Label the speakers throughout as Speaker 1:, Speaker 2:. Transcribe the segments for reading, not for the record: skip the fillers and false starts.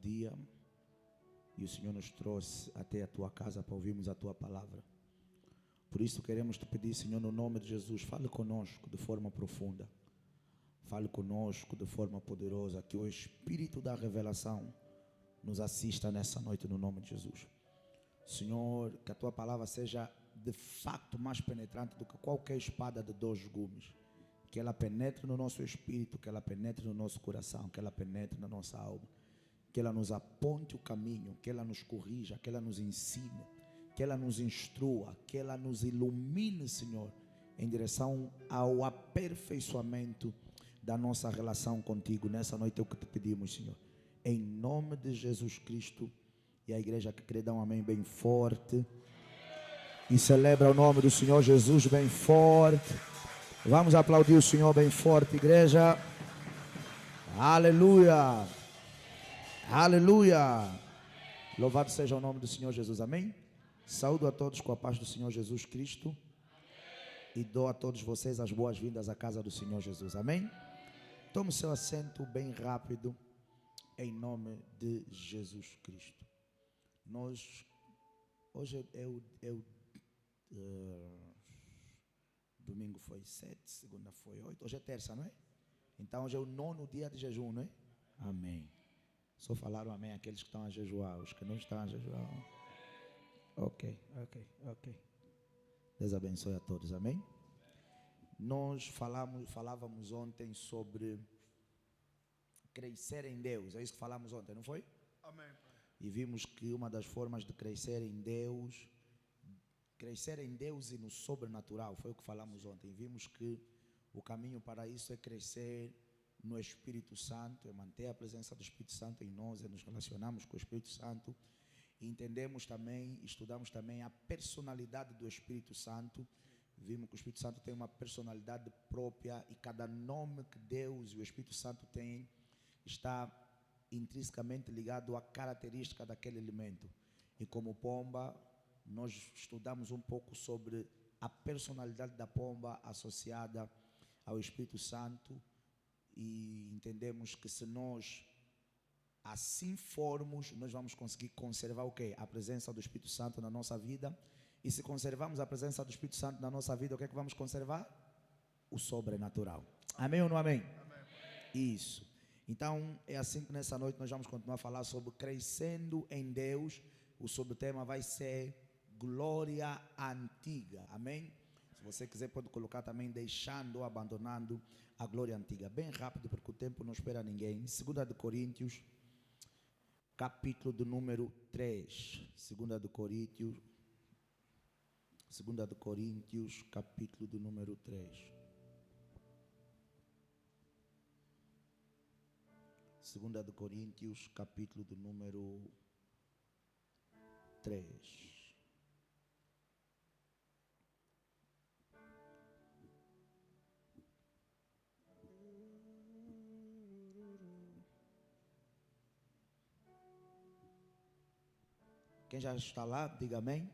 Speaker 1: dia e o Senhor nos trouxe até a tua casa para ouvirmos a tua palavra. Por isso queremos te pedir, Senhor, no nome de Jesus, fale conosco de forma profunda. Fale conosco de forma poderosa, que o Espírito da revelação nos assista nessa noite no nome de Jesus. Senhor, que a tua palavra seja de fato mais penetrante do que qualquer espada de 2 gumes. Que ela penetre no nosso espírito, que ela penetre no nosso coração, que ela penetre na nossa alma. Que ela nos aponte o caminho, que ela nos corrija, que ela nos ensine, que ela nos instrua, que ela nos ilumine, Senhor, em direção ao aperfeiçoamento da nossa relação contigo. Nessa noite é o que te pedimos, Senhor. Em nome de Jesus Cristo. E a igreja que crê dá um amém bem forte. E celebra o nome do Senhor Jesus bem forte. Vamos aplaudir o Senhor bem forte, igreja. Aleluia. Aleluia. Louvado seja o nome do Senhor Jesus, amém? Saúdo a todos com a paz do Senhor Jesus Cristo. E dou a todos vocês as boas-vindas à casa do Senhor Jesus, amém? Tome seu assento bem rápido, em nome de Jesus Cristo. Hoje domingo foi 7, segunda foi 8, hoje é terça, não é? Então hoje é o 9º dia de jejum, não é? Amém. Só falaram amém aqueles que estão a jejuar, os que não estão a jejuar. Ok. Deus abençoe a todos, amém? Nós falávamos ontem sobre crescer em Deus, é isso que falamos ontem, não foi?
Speaker 2: Amém, Pai.
Speaker 1: E vimos que uma das formas de crescer em Deus e no sobrenatural, foi o que falamos ontem. Vimos que o caminho para isso é crescer no Espírito Santo, é manter a presença do Espírito Santo em nós, é nos relacionarmos com o Espírito Santo. E entendemos também, estudamos também a personalidade do Espírito Santo. Vimos que o Espírito Santo tem uma personalidade própria e cada nome que Deus e o Espírito Santo têm está intrinsecamente ligado à característica daquele elemento. E como pomba, nós estudamos um pouco sobre a personalidade da pomba associada ao Espírito Santo e entendemos que se nós assim formos, nós vamos conseguir conservar o quê? A presença do Espírito Santo na nossa vida. E se conservarmos a presença do Espírito Santo na nossa vida, o que é que vamos conservar? O sobrenatural. Amém ou não amém?
Speaker 2: Amém.
Speaker 1: Isso. Então, é assim que nessa noite nós vamos continuar a falar sobre crescendo em Deus. O subtema vai ser glória antiga. Amém? Se você quiser pode colocar também deixando ou abandonando a glória antiga. Bem rápido porque o tempo não espera ninguém. 2 de Coríntios, capítulo do número 3. 2 de Coríntios, capítulo do número 3. 2 de Coríntios, capítulo do número 3. Quem já está lá, diga amém.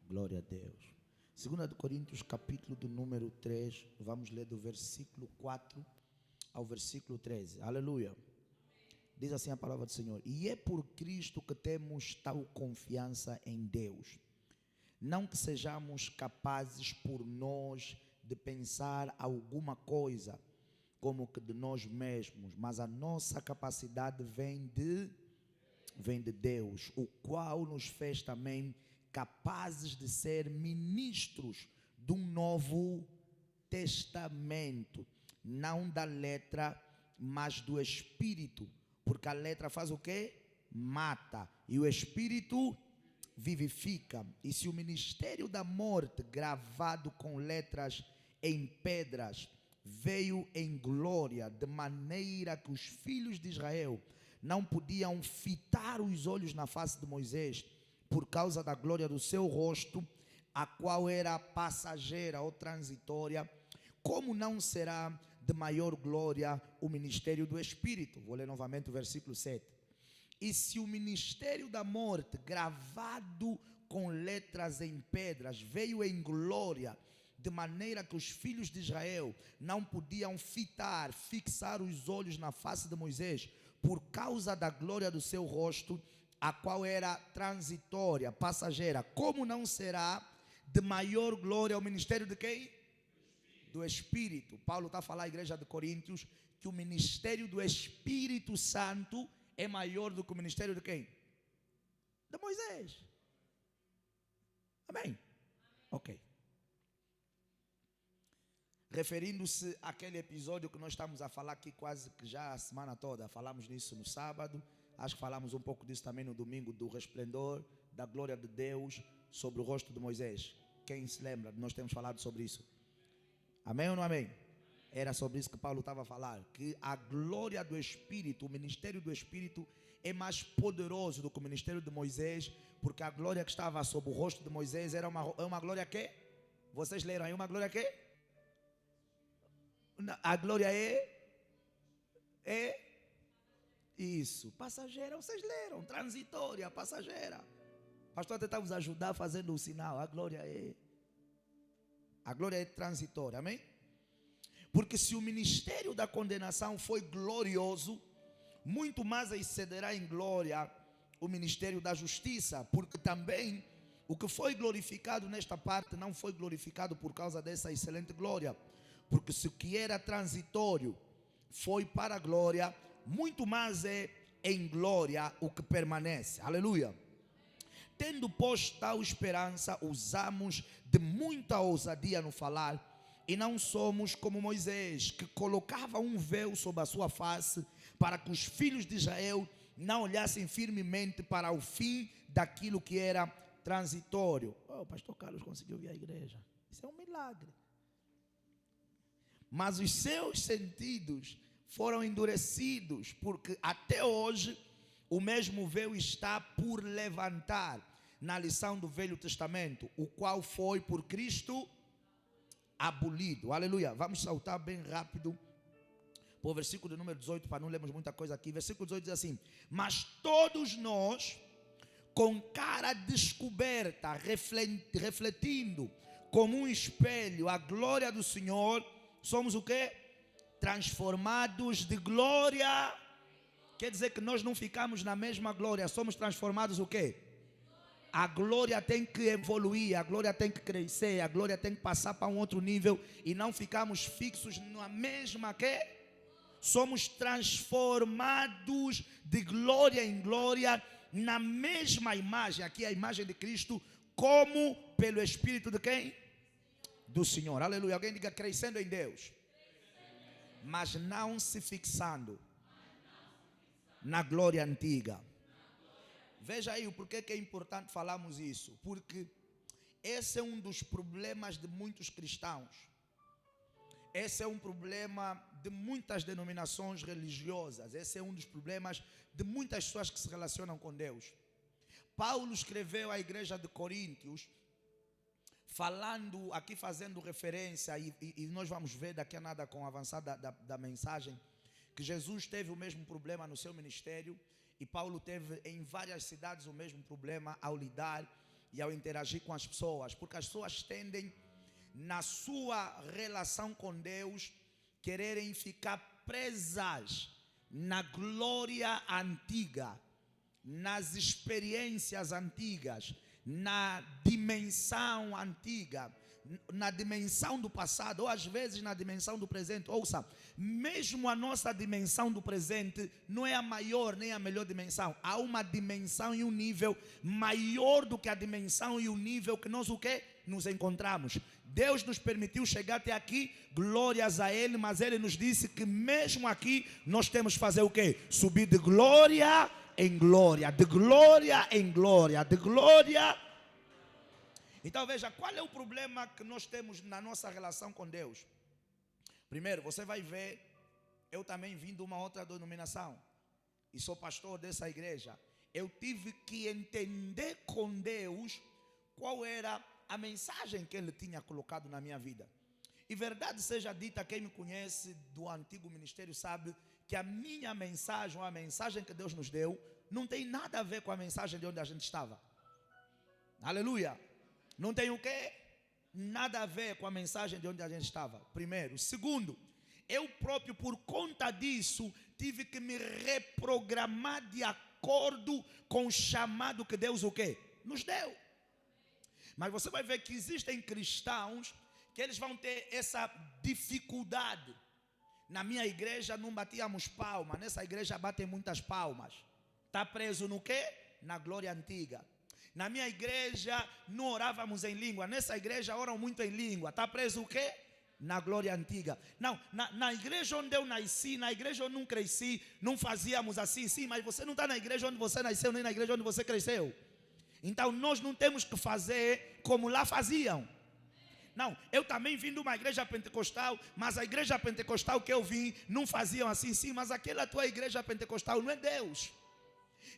Speaker 1: Glória a Deus. 2 de Coríntios, capítulo do número 3. Vamos ler do versículo 4 ao versículo 13. Aleluia. Diz assim a palavra do Senhor: e é por Cristo que temos tal confiança em Deus. Não que sejamos capazes por nós de pensar alguma coisa como que de nós mesmos, mas a nossa capacidade vem de Deus, o qual nos fez também capazes de ser ministros de um novo testamento, não da letra, mas do Espírito, porque a letra faz o quê? Mata, e o Espírito vivifica. E se o ministério da morte, gravado com letras em pedras, veio em glória, de maneira que os filhos de Israel não podiam fitar os olhos na face de Moisés, por causa da glória do seu rosto, a qual era passageira ou transitória, como não será de maior glória o ministério do Espírito? Vou ler novamente o versículo 7. E se o ministério da morte, gravado com letras em pedras, veio em glória, de maneira que os filhos de Israel não podiam fixar os olhos na face de Moisés, por causa da glória do seu rosto, a qual era transitória, passageira. Como não será de maior glória o ministério de quem? Do Espírito. Paulo está a falar à igreja de Coríntios que o ministério do Espírito Santo é maior do que o ministério de quem? De Moisés. Amém? Ok. Referindo-se àquele episódio que nós estamos a falar aqui quase que já a semana toda, falamos nisso no sábado, acho que falamos um pouco disso também no domingo, do resplendor da glória de Deus sobre o rosto de Moisés. Quem se lembra? Nós temos falado sobre isso. Amém ou não amém? Era sobre isso que Paulo estava a falar, que a glória do Espírito, o ministério do Espírito é mais poderoso do que o ministério de Moisés, porque a glória que estava sobre o rosto de Moisés era uma glória que? Vocês leram aí uma glória que? A glória é isso, passageira, vocês leram, transitória, passageira. O pastor até está vos ajudar fazendo o sinal, a glória é transitória, amém? Porque se o ministério da condenação foi glorioso, muito mais excederá em glória o ministério da justiça, porque também o que foi glorificado nesta parte não foi glorificado por causa dessa excelente glória. Porque se o que era transitório foi para a glória, muito mais é em glória o que permanece. Aleluia. Tendo pois tal esperança, usamos de muita ousadia no falar, e não somos como Moisés, que colocava um véu sobre a sua face, para que os filhos de Israel não olhassem firmemente para o fim daquilo que era transitório. O pastor Carlos conseguiu vir à igreja. Isso é um milagre. Mas os seus sentidos foram endurecidos, porque até hoje o mesmo véu está por levantar na lição do Velho Testamento, o qual foi por Cristo abolido. Aleluia. Vamos saltar bem rápido para o versículo número 18, para não lermos muita coisa aqui. Versículo 18 diz assim: mas todos nós, com cara descoberta, refletindo como um espelho a glória do Senhor, somos o quê? Transformados de glória. Quer dizer que nós não ficamos na mesma glória, somos transformados o quê? A glória tem que evoluir, a glória tem que crescer, a glória tem que passar para um outro nível e não ficamos fixos na mesma quê? Somos transformados de glória em glória na mesma imagem, aqui é a imagem de Cristo, como pelo Espírito de quem? Do Senhor. Aleluia. Alguém diga: crescendo em Deus, mas não se fixando na glória antiga. Veja aí o porquê que é importante falarmos isso. Porque esse é um dos problemas de muitos cristãos. Esse é um problema de muitas denominações religiosas. Esse é um dos problemas de muitas pessoas que se relacionam com Deus. Paulo escreveu à igreja de Coríntios, falando aqui, fazendo referência, e nós vamos ver daqui a nada com o avançar da mensagem, que Jesus teve o mesmo problema no seu ministério, e Paulo teve em várias cidades o mesmo problema ao lidar e ao interagir com as pessoas, porque as pessoas tendem, na sua relação com Deus, quererem ficar presas na glória antiga, nas experiências antigas, na dimensão antiga, na dimensão do passado, ou às vezes na dimensão do presente. Ouça, mesmo a nossa dimensão do presente não é a maior nem a melhor dimensão. Há uma dimensão e um nível maior do que a dimensão e o nível que nós o quê? Nos encontramos. Deus nos permitiu chegar até aqui, glórias a Ele, mas Ele nos disse que mesmo aqui nós temos que fazer o quê? Subir de glória em glória, de glória em glória, de glória. Então veja, qual é o problema que nós temos na nossa relação com Deus? Primeiro, você vai ver, eu também vim de uma outra denominação e sou pastor dessa igreja. Eu tive que entender com Deus qual era a mensagem que Ele tinha colocado na minha vida. E verdade seja dita, quem me conhece do antigo ministério sabe que a minha mensagem, ou a mensagem que Deus nos deu, não tem nada a ver com a mensagem de onde a gente estava. Aleluia. Não tem o quê? Nada a ver com a mensagem de onde a gente estava. Primeiro. Segundo, eu próprio, por conta disso, tive que me reprogramar de acordo com o chamado que Deus o quê? Nos deu. Mas você vai ver que existem cristãos que eles vão ter essa dificuldade. Na minha igreja não batíamos palmas, nessa igreja batem muitas palmas. Está preso no quê? Na glória antiga. Na minha igreja não orávamos em língua, nessa igreja oram muito em língua. Está preso o quê? Na glória antiga. Não, na igreja onde eu nasci, na igreja onde eu não cresci, não fazíamos assim. Sim, mas você não está na igreja onde você nasceu, nem na igreja onde você cresceu. Então nós não temos que fazer como lá faziam. Não, eu também vim de uma igreja pentecostal, mas a igreja pentecostal que eu vim não faziam assim. Sim, mas aquela tua igreja pentecostal não é Deus.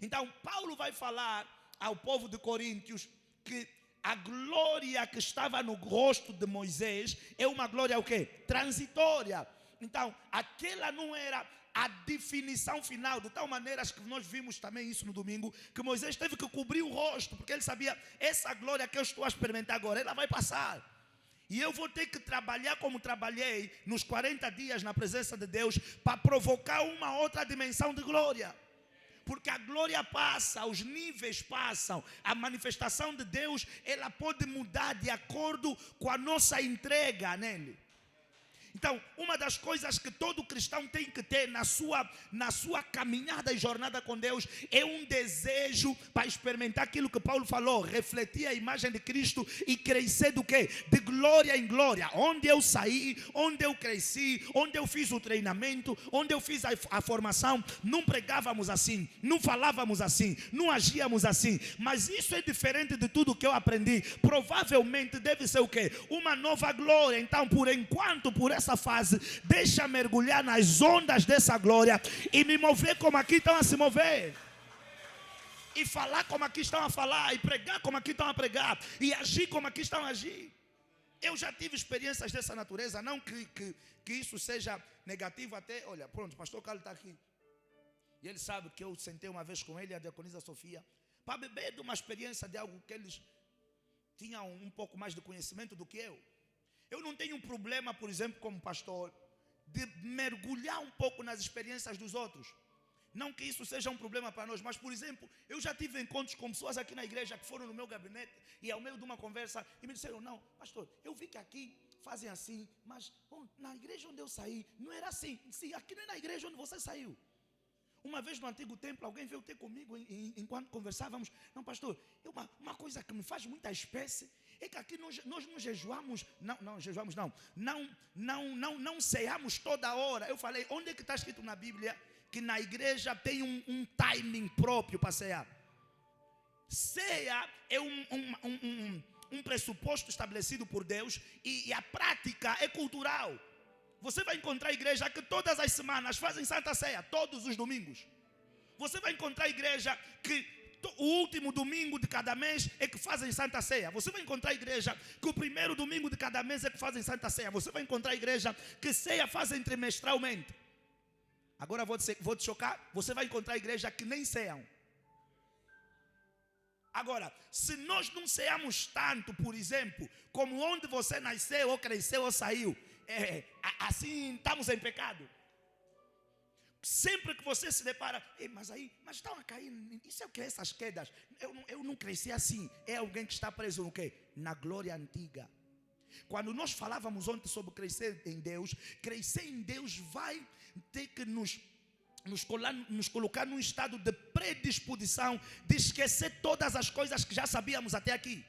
Speaker 1: Então Paulo vai falar ao povo de Coríntios que a glória que estava no rosto de Moisés é uma glória o quê? Transitória. Então aquela não era a definição final, de tal maneira que nós vimos também isso no domingo, que Moisés teve que cobrir o rosto, porque ele sabia, essa glória que eu estou a experimentar agora, ela vai passar. E eu vou ter que trabalhar como trabalhei nos 40 dias na presença de Deus, para provocar uma outra dimensão de glória. Porque a glória passa, os níveis passam, a manifestação de Deus, ela pode mudar de acordo com a nossa entrega nele. Então, uma das coisas que todo cristão tem que ter na sua caminhada e jornada com Deus é um desejo para experimentar aquilo que Paulo falou, refletir a imagem de Cristo e crescer do quê? De glória em glória. Onde eu saí, onde eu cresci, onde eu fiz o treinamento, onde eu fiz a formação, não pregávamos assim, não falávamos assim, não agíamos assim. Mas isso é diferente de tudo que eu aprendi. Provavelmente deve ser o quê? Uma nova glória. Então, por enquanto, por essa fase, deixa mergulhar nas ondas dessa glória e me mover como aqui estão a se mover, e falar como aqui estão a falar, e pregar como aqui estão a pregar, e agir como aqui estão a agir. Eu já tive experiências dessa natureza, não que isso seja negativo até, olha, pronto, o pastor Carlos está aqui, e ele sabe que eu sentei uma vez com ele e a diaconisa Sofia, para beber de uma experiência de algo que eles tinham um pouco mais de conhecimento do que eu. Eu não tenho um problema, por exemplo, como pastor, de mergulhar um pouco nas experiências dos outros. Não que isso seja um problema para nós, mas, por exemplo, eu já tive encontros com pessoas aqui na igreja que foram no meu gabinete e ao meio de uma conversa e me disseram, não, pastor, eu vi que aqui fazem assim, mas na igreja onde eu saí, não era assim. Sim, aqui não é na igreja onde você saiu. Uma vez no antigo templo, alguém veio ter comigo enquanto conversávamos. Não, pastor, uma coisa que me faz muita espécie é que aqui nós não jejuamos, não ceamos toda hora. Eu falei, onde é que está escrito na Bíblia que na igreja tem um timing próprio para cear? Ceia é um pressuposto estabelecido por Deus e a prática é cultural. Você vai encontrar igreja que todas as semanas fazem Santa Ceia, todos os domingos. Você vai encontrar igreja que o último domingo de cada mês é que fazem Santa Ceia. Você vai encontrar igreja que o primeiro domingo de cada mês é que fazem Santa Ceia. Você vai encontrar igreja que ceia fazem trimestralmente. Agora vou te chocar, você vai encontrar igreja que nem ceiam. Agora, se nós não ceamos tanto, por exemplo, como onde você nasceu, ou cresceu, ou saiu, assim estamos em pecado. Sempre que você se depara, mas estão a cair, isso é o que é essas quedas? Eu não cresci assim. É alguém que está preso no quê? Na glória antiga. Quando nós falávamos ontem sobre crescer em Deus vai ter que nos colocar num estado de predisposição de esquecer todas as coisas que já sabíamos até aqui.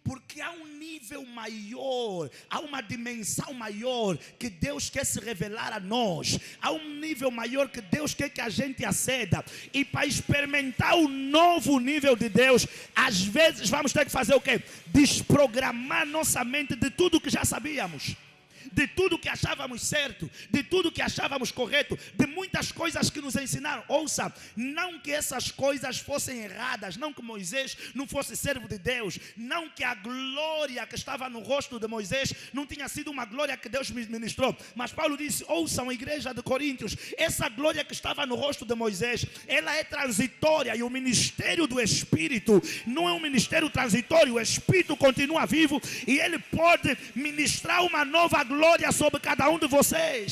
Speaker 1: Porque há um nível maior, há uma dimensão maior que Deus quer se revelar a nós. Há um nível maior que Deus quer que a gente aceda. E para experimentar o novo nível de Deus, às vezes vamos ter que fazer o quê? Desprogramar nossa mente de tudo que já sabíamos. De tudo que achávamos certo, de tudo que achávamos correto, de muitas coisas que nos ensinaram. Ouça, não que essas coisas fossem erradas, não que Moisés não fosse servo de Deus, não que a glória que estava no rosto de Moisés não tinha sido uma glória que Deus me ministrou. Mas Paulo disse, ouçam a igreja de Coríntios, essa glória que estava no rosto de Moisés, ela é transitória, e o ministério do Espírito não é um ministério transitório. O Espírito continua vivo e ele pode ministrar uma nova glória glória sobre cada um de vocês.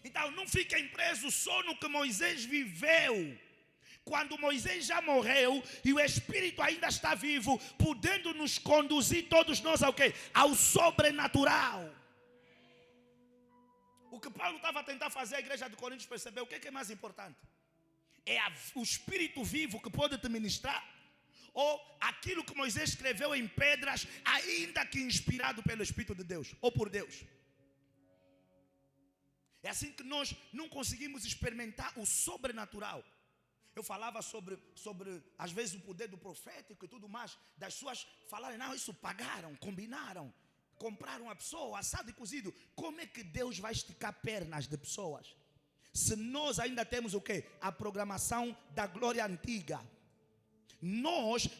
Speaker 1: Então não fiquem presos só no que Moisés viveu. Quando Moisés já morreu e o Espírito ainda está vivo, podendo nos conduzir todos nós ao quê? Ao sobrenatural. O que Paulo estava a tentar fazer, a igreja de Coríntios percebeu, o que é mais importante? É o Espírito vivo que pode te ministrar, ou aquilo que Moisés escreveu em pedras, ainda que inspirado pelo Espírito de Deus, ou por Deus. É assim que nós não conseguimos experimentar o sobrenatural. Eu falava sobre às vezes, o poder do profético e tudo mais, das suas falarem, não, isso pagaram, combinaram, compraram a pessoa, assado e cozido. Como é que Deus vai esticar pernas de pessoas? Se nós ainda temos o quê? A programação da glória antiga.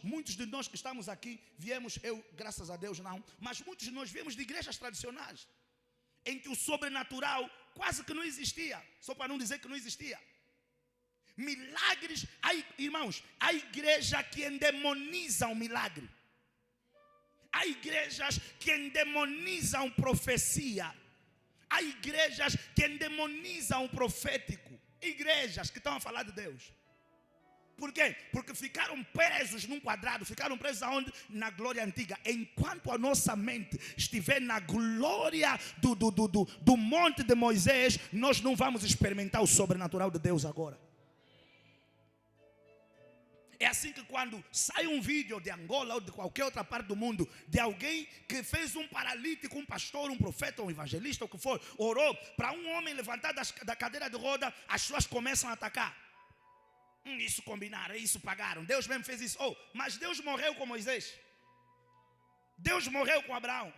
Speaker 1: Muitos de nós que estamos aqui, viemos, eu, graças a Deus não, mas muitos de nós viemos de igrejas tradicionais, em que o sobrenatural quase que não existia, só para não dizer que não existia. Milagres, irmãos, há igrejas que endemonizam milagre. Há igrejas que endemonizam profecia. Há igrejas que endemonizam o profético. Igrejas que estão a falar de Deus. Por quê? Porque ficaram presos num quadrado. Ficaram presos aonde? Na glória antiga. Enquanto a nossa mente estiver na glória do monte de Moisés, nós não vamos experimentar o sobrenatural de Deus agora. É assim que quando sai um vídeo de Angola ou de qualquer outra parte do mundo, de alguém que fez um paralítico, um pastor, um profeta, um evangelista, o que for, orou para um homem levantar da cadeira de roda, as pessoas começam a atacar. Isso combinaram, isso pagaram. Deus mesmo fez isso. Mas Deus morreu com Moisés. Deus morreu com Abraão.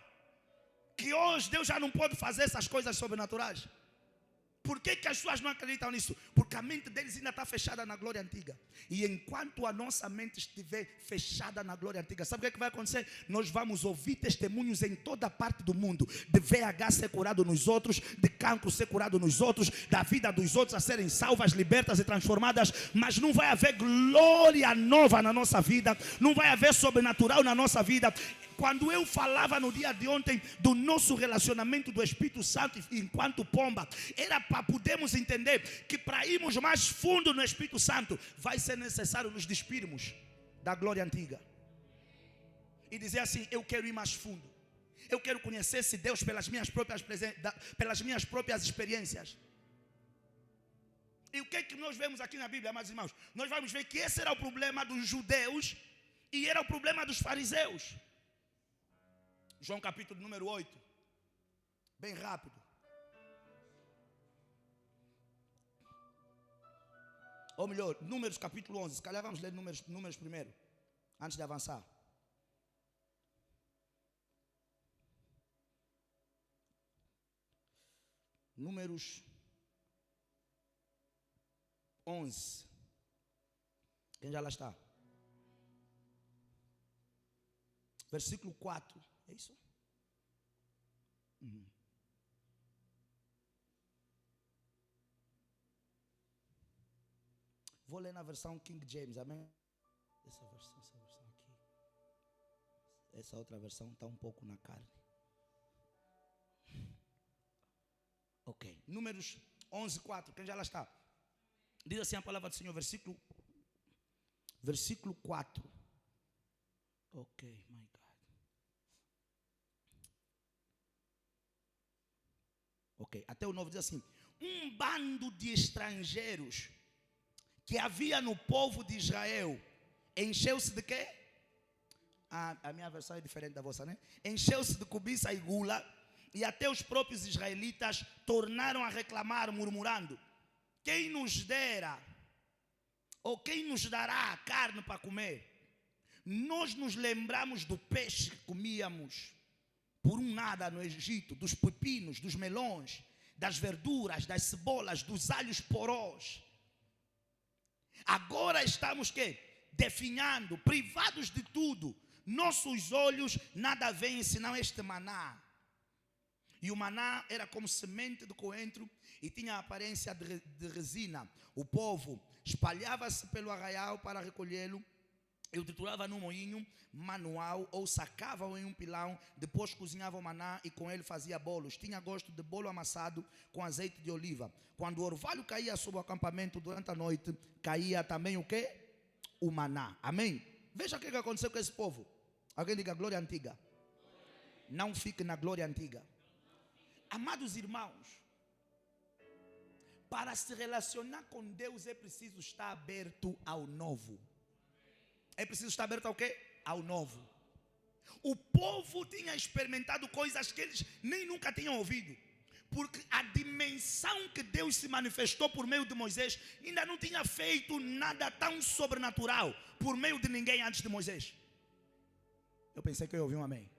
Speaker 1: Que hoje Deus já não pode fazer essas coisas sobrenaturais. Por que as pessoas não acreditam nisso? Porque a mente deles ainda está fechada na glória antiga. E enquanto a nossa mente estiver fechada na glória antiga, sabe o que vai acontecer? Nós vamos ouvir testemunhos em toda parte do mundo. De VIH ser curado nos outros, de cancro ser curado nos outros, da vida dos outros a serem salvas, libertas e transformadas. Mas não vai haver glória nova na nossa vida. Não vai haver sobrenatural na nossa vida. Quando eu falava no dia de ontem do nosso relacionamento do Espírito Santo enquanto pomba, era para podermos entender que para irmos mais fundo no Espírito Santo, vai ser necessário nos despirmos da glória antiga. E dizer assim, eu quero ir mais fundo. Eu quero conhecer esse Deus pelas minhas próprias experiências. E o que é que nós vemos aqui na Bíblia, meus irmãos? Nós vamos ver que esse era o problema dos judeus e era o problema dos fariseus. João capítulo número 8. Bem rápido. Ou melhor, Números capítulo 11. Se calhar vamos ler números primeiro, antes de avançar. Números 11. Quem já lá está? Versículo 4. É isso? Vou ler na versão King James, amém? Essa versão aqui. Essa outra versão está um pouco na carne. Ok. Números 11, 4. Quem já lá está? Diz assim a palavra do Senhor, versículo 4. Ok, my God. Ok, até o 9 diz assim: um bando de estrangeiros que havia no povo de Israel encheu-se de quê? A minha versão é diferente da vossa, né? Encheu-se de cobiça e gula, e até os próprios israelitas tornaram a reclamar, murmurando: quem nos dera, ou quem nos dará carne para comer? Nós nos lembramos do peixe que comíamos por um nada no Egito, dos pepinos, dos melões, das verduras, das cebolas, dos alhos porós. Agora estamos quê? Definhando, privados de tudo. Nossos olhos nada veem senão este maná. E o maná era como semente de coentro e tinha a aparência de resina. O povo espalhava-se pelo arraial para recolhê-lo Eu triturava no moinho manual ou sacava-o em um pilão, depois cozinhava o maná e com ele fazia bolos. Tinha gosto de bolo amassado com azeite de oliva. Quando o orvalho caía sobre o acampamento durante a noite, caía também o quê? O maná. Amém? Veja o que aconteceu com esse povo. Alguém diga glória antiga. Não fique na glória antiga. Amados irmãos, para se relacionar com Deus é preciso estar aberto ao novo. É preciso estar aberto ao quê? Ao novo. O povo tinha experimentado coisas que eles nem nunca tinham ouvido. Porque a dimensão que Deus se manifestou por meio de Moisés ainda não tinha feito nada tão sobrenatural por meio de ninguém antes de Moisés. Eu pensei que eu ouvi um amém.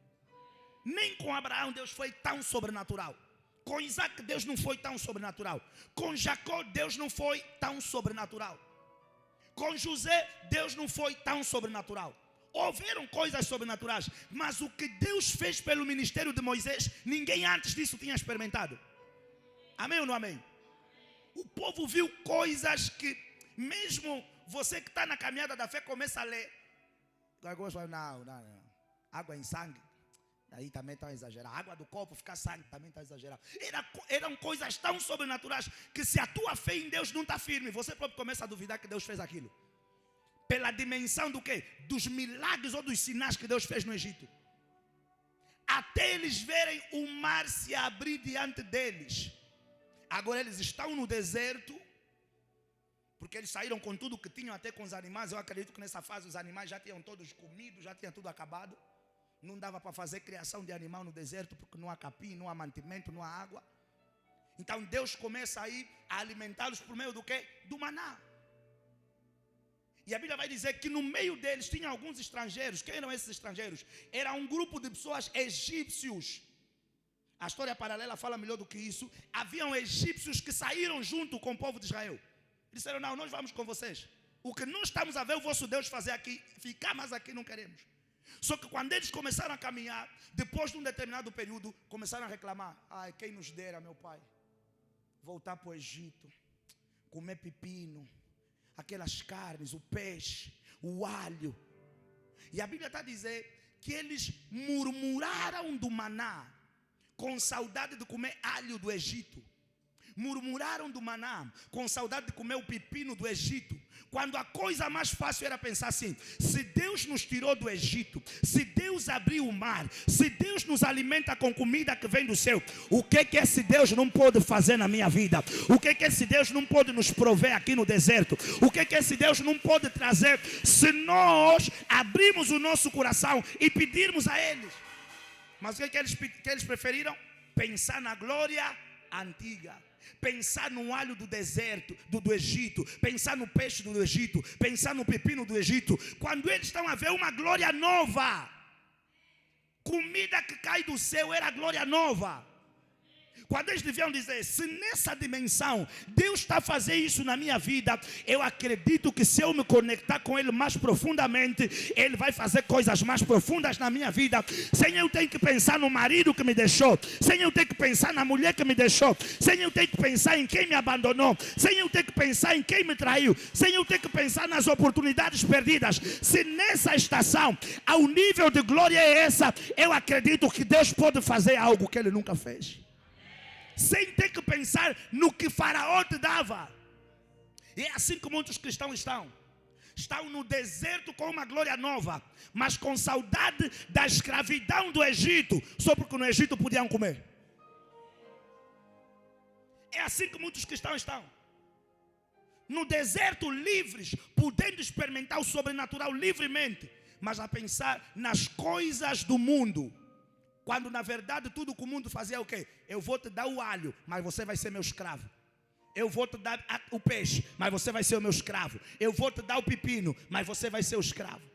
Speaker 1: Nem com Abraão Deus foi tão sobrenatural. Com Isaac Deus não foi tão sobrenatural. Com Jacó Deus não foi tão sobrenatural. Com José, Deus não foi tão sobrenatural. Houveram coisas sobrenaturais, mas o que Deus fez pelo ministério de Moisés, ninguém antes disso tinha experimentado. Amém ou não amém? O povo viu coisas que, mesmo você que está na caminhada da fé, começa a ler. Não. Água em sangue, aí também está exagerado. Água do copo ficar sangue, também está exagerado. Eram coisas tão sobrenaturais que se a tua fé em Deus não está firme, você próprio começa a duvidar que Deus fez aquilo. Pela dimensão do quê? Dos milagres ou dos sinais que Deus fez no Egito. Até eles verem o mar se abrir diante deles. Agora eles estão no deserto, porque eles saíram com tudo que tinham, até com os animais. Eu acredito que nessa fase os animais já tinham todos comido, já tinha tudo acabado. Não dava para fazer criação de animal no deserto, porque não há capim, não há mantimento, não há água. Então Deus começa aí a alimentá-los por meio do quê? Do maná. E a Bíblia vai dizer que no meio deles tinha alguns estrangeiros. Quem eram esses estrangeiros? Era um grupo de pessoas egípcios. A história paralela fala melhor do que isso. Haviam egípcios que saíram junto com o povo de Israel. Disseram, não, nós vamos com vocês. O que não estamos a ver o vosso Deus fazer aqui, ficar mais aqui não queremos. Só que quando eles começaram a caminhar, depois de um determinado período, começaram a reclamar. Ai, quem nos dera, meu pai, voltar para o Egito, comer pepino, aquelas carnes, o peixe, o alho. E a Bíblia está a dizer que eles murmuraram do maná, com saudade de comer alho do Egito. Murmuraram do maná, com saudade de comer o pepino do Egito. Quando a coisa mais fácil era pensar assim: se Deus nos tirou do Egito, se Deus abriu o mar, se Deus nos alimenta com comida que vem do céu, o que esse Deus não pode fazer na minha vida? O que esse Deus não pode nos prover aqui no deserto? O que esse Deus não pode trazer se nós abrirmos o nosso coração e pedirmos a eles? Mas o que eles preferiram? Pensar na glória antiga. Pensar no alho do deserto, do Egito. Pensar no peixe do Egito. Pensar no pepino do Egito. Quando eles estão a ver uma glória nova. Comida que cai do céu era glória nova. Quando eles deviam dizer, se nessa dimensão Deus está a fazer isso na minha vida, eu acredito que se eu me conectar com Ele mais profundamente, Ele vai fazer coisas mais profundas na minha vida, sem eu ter que pensar no marido que me deixou, sem eu ter que pensar na mulher que me deixou, sem eu ter que pensar em quem me abandonou, sem eu ter que pensar em quem me traiu, sem eu ter que pensar nas oportunidades perdidas. Se nessa estação, ao nível de glória é essa, eu acredito que Deus pode fazer algo que Ele nunca fez. Sem ter que pensar no que Faraó te dava. E é assim que muitos cristãos estão. Estão no deserto com uma glória nova, mas com saudade da escravidão do Egito, só porque no Egito podiam comer. É assim que muitos cristãos estão. No deserto livres, podendo experimentar o sobrenatural livremente, mas a pensar nas coisas do mundo. Quando na verdade tudo que o mundo fazia é o quê? Eu vou te dar o alho, mas você vai ser meu escravo. Eu vou te dar o peixe, mas você vai ser o meu escravo. Eu vou te dar o pepino, mas você vai ser o escravo.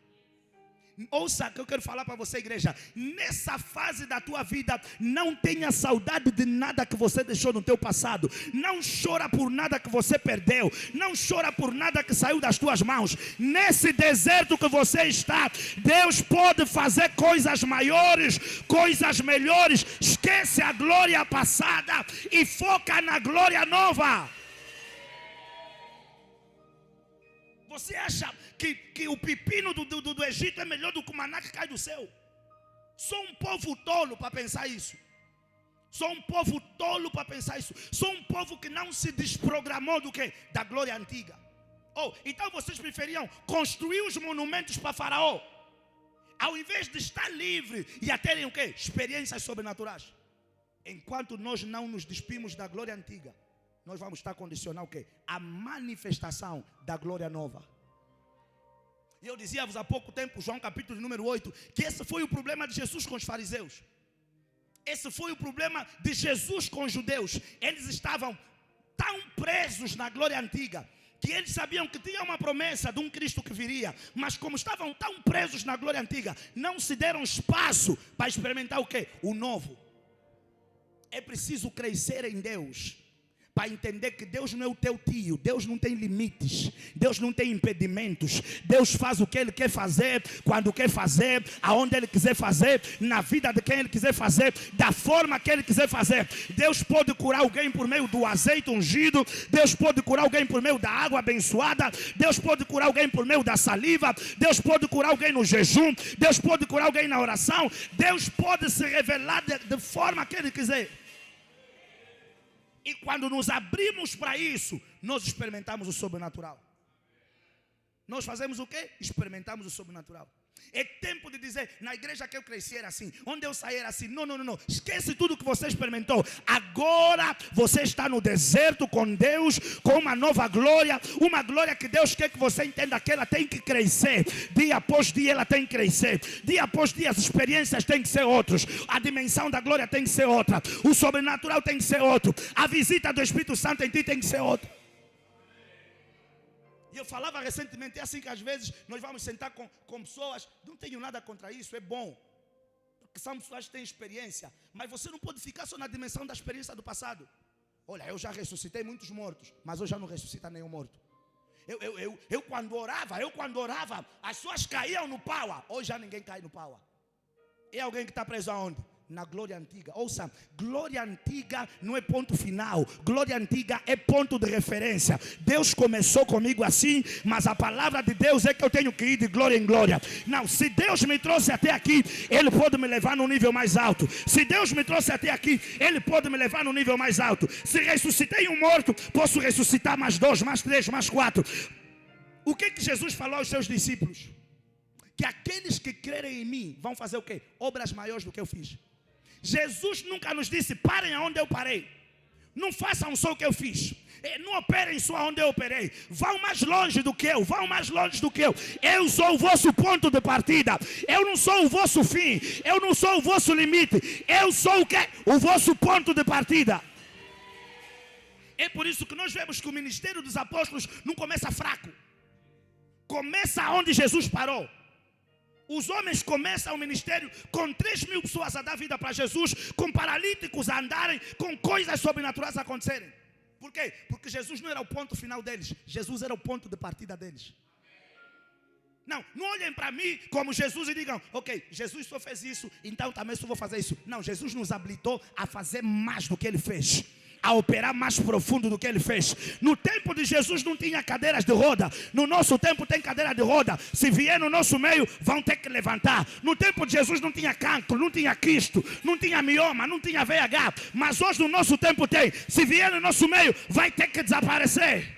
Speaker 1: Ouça o que eu quero falar para você, igreja. Nessa fase da tua vida, não tenha saudade de nada que você deixou no teu passado. Não chora por nada que você perdeu. Não chora por nada que saiu das tuas mãos. Nesse deserto que você está, Deus pode fazer coisas maiores, coisas melhores. Esquece a glória passada e foca na glória nova. Você acha que o pepino do Egito é melhor do que o maná que cai do céu? Sou um povo tolo para pensar isso. Sou um povo tolo para pensar isso. Sou um povo que não se desprogramou do quê? Da glória antiga. Então vocês preferiam construir os monumentos para Faraó, ao invés de estar livre e a terem o quê? Experiências sobrenaturais. Enquanto nós não nos despimos da glória antiga, nós vamos estar condicionados o quê? A manifestação da glória nova. E eu dizia-vos há pouco tempo, João capítulo número 8, que esse foi o problema de Jesus com os fariseus. Esse foi o problema de Jesus com os judeus. Eles estavam tão presos na glória antiga, que eles sabiam que tinha uma promessa de um Cristo que viria, mas como estavam tão presos na glória antiga, não se deram espaço para experimentar o quê? O novo. É preciso crescer em Deus, para entender que Deus não é o teu tio. Deus não tem limites, Deus não tem impedimentos. Deus faz o que Ele quer fazer, quando quer fazer, aonde Ele quiser fazer, na vida de quem Ele quiser fazer, da forma que Ele quiser fazer. Deus pode curar alguém por meio do azeite ungido, Deus pode curar alguém por meio da água abençoada, Deus pode curar alguém por meio da saliva, Deus pode curar alguém no jejum, Deus pode curar alguém na oração. Deus pode se revelar de forma que Ele quiser. E quando nos abrimos para isso, nós experimentamos o sobrenatural. Nós fazemos o quê? Experimentamos o sobrenatural. É tempo de dizer, na igreja que eu cresci era assim, onde eu saí era assim. Não. Esquece tudo que você experimentou. Agora você está no deserto com Deus, com uma nova glória. Uma glória que Deus quer que você entenda que ela tem que crescer. Dia após dia ela tem que crescer. Dia após dia as experiências têm que ser outras. A dimensão da glória tem que ser outra. O sobrenatural tem que ser outro. A visita do Espírito Santo em ti tem que ser outra. E eu falava recentemente, é assim que às vezes nós vamos sentar com pessoas, não tenho nada contra isso, é bom, porque são pessoas que têm experiência, mas você não pode ficar só na dimensão da experiência do passado. Olha, eu já ressuscitei muitos mortos, mas hoje já não ressuscita nenhum morto. Eu quando orava, as pessoas caíam no pau, hoje já ninguém cai no pau. É alguém que está preso aonde? Na glória antiga. Ouça, glória antiga não é ponto final. Glória antiga é ponto de referência. Deus começou comigo assim, mas a palavra de Deus é que eu tenho que ir de glória em glória. Não, se Deus me trouxe até aqui, Ele pode me levar num nível mais alto. Se Deus me trouxe até aqui, Ele pode me levar num nível mais alto. Se ressuscitei um morto, posso ressuscitar mais 2, mais 3, mais 4. O que Jesus falou aos seus discípulos? Que aqueles que crerem em mim vão fazer o quê? Obras maiores do que eu fiz. Jesus nunca nos disse, parem aonde eu parei. Não façam só o que eu fiz. Não operem só onde eu operei. Vão mais longe do que eu. Vão mais longe do que eu. Eu sou o vosso ponto de partida. Eu não sou o vosso fim. Eu não sou o vosso limite. Eu sou o quê? O vosso ponto de partida. É por isso que nós vemos que o ministério dos apóstolos não começa fraco. Começa onde Jesus parou. Os homens começam o ministério com 3.000 pessoas a dar vida para Jesus, com paralíticos a andarem, com coisas sobrenaturais a acontecerem. Por quê? Porque Jesus não era o ponto final deles, Jesus era o ponto de partida deles. Não olhem para mim como Jesus e digam, ok, Jesus só fez isso, então também só vou fazer isso. Não, Jesus nos habilitou a fazer mais do que Ele fez, a operar mais profundo do que Ele fez. No tempo de Jesus não tinha cadeiras de roda. No nosso tempo tem cadeira de roda. Se vier no nosso meio, vão ter que levantar. No tempo de Jesus não tinha cancro, não tinha quisto, não tinha mioma, não tinha VIH. Mas hoje no nosso tempo tem. Se vier no nosso meio, vai ter que desaparecer.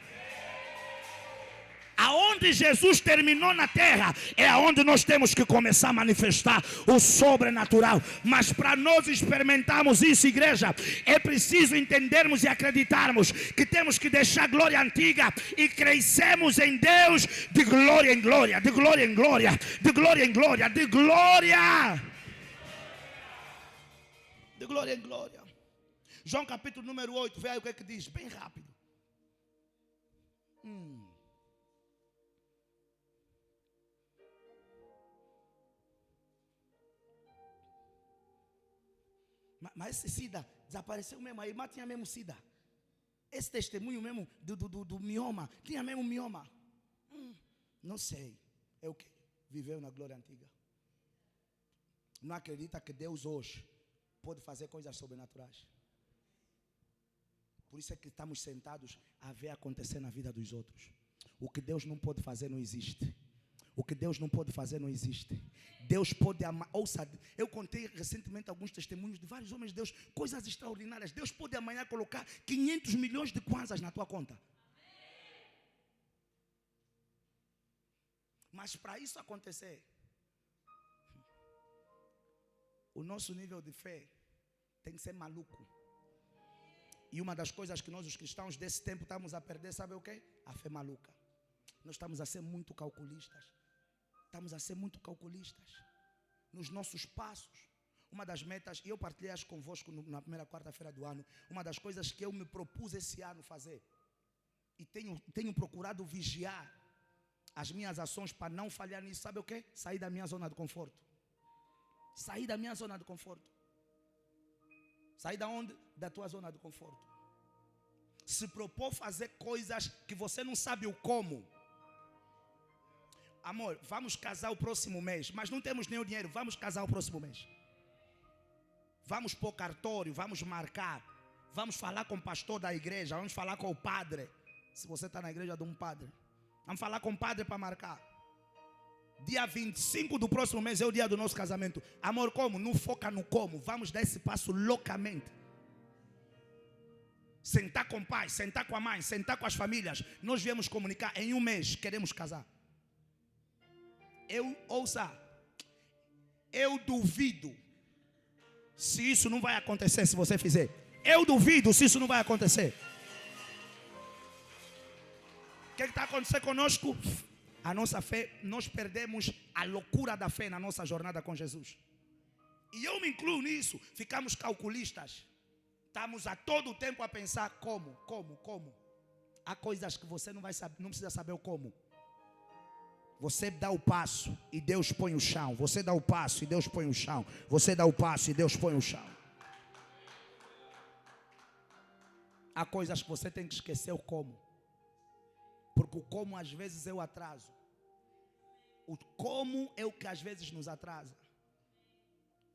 Speaker 1: Aonde Jesus terminou na terra é aonde nós temos que começar a manifestar o sobrenatural. Mas para nós experimentarmos isso, igreja, é preciso entendermos e acreditarmos que temos que deixar a glória antiga e crescemos em Deus de glória em glória, de glória em glória, de glória em glória, de glória, de glória em glória. João capítulo número 8, vê aí o que é que diz, bem rápido. Mas esse SIDA desapareceu mesmo. A irmã tinha mesmo SIDA. Esse testemunho mesmo do mioma, tinha mesmo mioma. Não sei. É o que? Viveu na glória antiga. Não acredita que Deus hoje pode fazer coisas sobrenaturais. Por isso é que estamos sentados a ver acontecer na vida dos outros. o que Deus não pode fazer não existe. O que Deus não pode fazer não existe. Deus pode amar. Ouça, eu contei recentemente alguns testemunhos de vários homens de Deus, coisas extraordinárias. Deus pode amanhã colocar 500 milhões de kwanzas na tua conta. Mas para isso acontecer, o nosso nível de fé tem que ser maluco. E uma das coisas que nós, os cristãos desse tempo, estamos a perder, sabe o quê? A fé maluca. Nós estamos a ser muito calculistas. Estamos a ser muito calculistas nos nossos passos. Uma das metas, e eu partilhei as convosco na primeira quarta-feira do ano, uma das coisas que eu me propus esse ano fazer, e tenho procurado vigiar as minhas ações para não falhar nisso, sabe o quê? Sair da minha zona de conforto. Sair da minha zona de conforto. Sair da onde? Da tua zona de conforto. Se propor fazer coisas que você não sabe o como. Amor, vamos casar o próximo mês, mas não temos nem o dinheiro, vamos casar o próximo mês. Vamos pôr cartório, vamos marcar. Vamos falar com o pastor da igreja, vamos falar com o padre. Se você está na igreja de um padre, vamos falar com o padre para marcar. Dia 25 do próximo mês é o dia do nosso casamento. Amor, como? Não foca no como. Vamos dar esse passo loucamente. Sentar com o pai, sentar com a mãe, sentar com as famílias. Nós viemos comunicar, em um mês queremos casar. Eu duvido se isso não vai acontecer se você fizer. Eu duvido se isso não vai acontecer. O que está acontecendo conosco? A nossa fé, nós perdemos a loucura da fé na nossa jornada com Jesus. E eu me incluo nisso. Ficamos calculistas. Estamos a todo o tempo a pensar como. Há coisas que você não vai saber, não precisa saber o como. Você dá o passo e Deus põe o chão. Você dá o passo e Deus põe o chão. Você dá o passo e Deus põe o chão. Há coisas que você tem que esquecer o como. Porque o como às vezes é o atraso. O como é o que às vezes nos atrasa.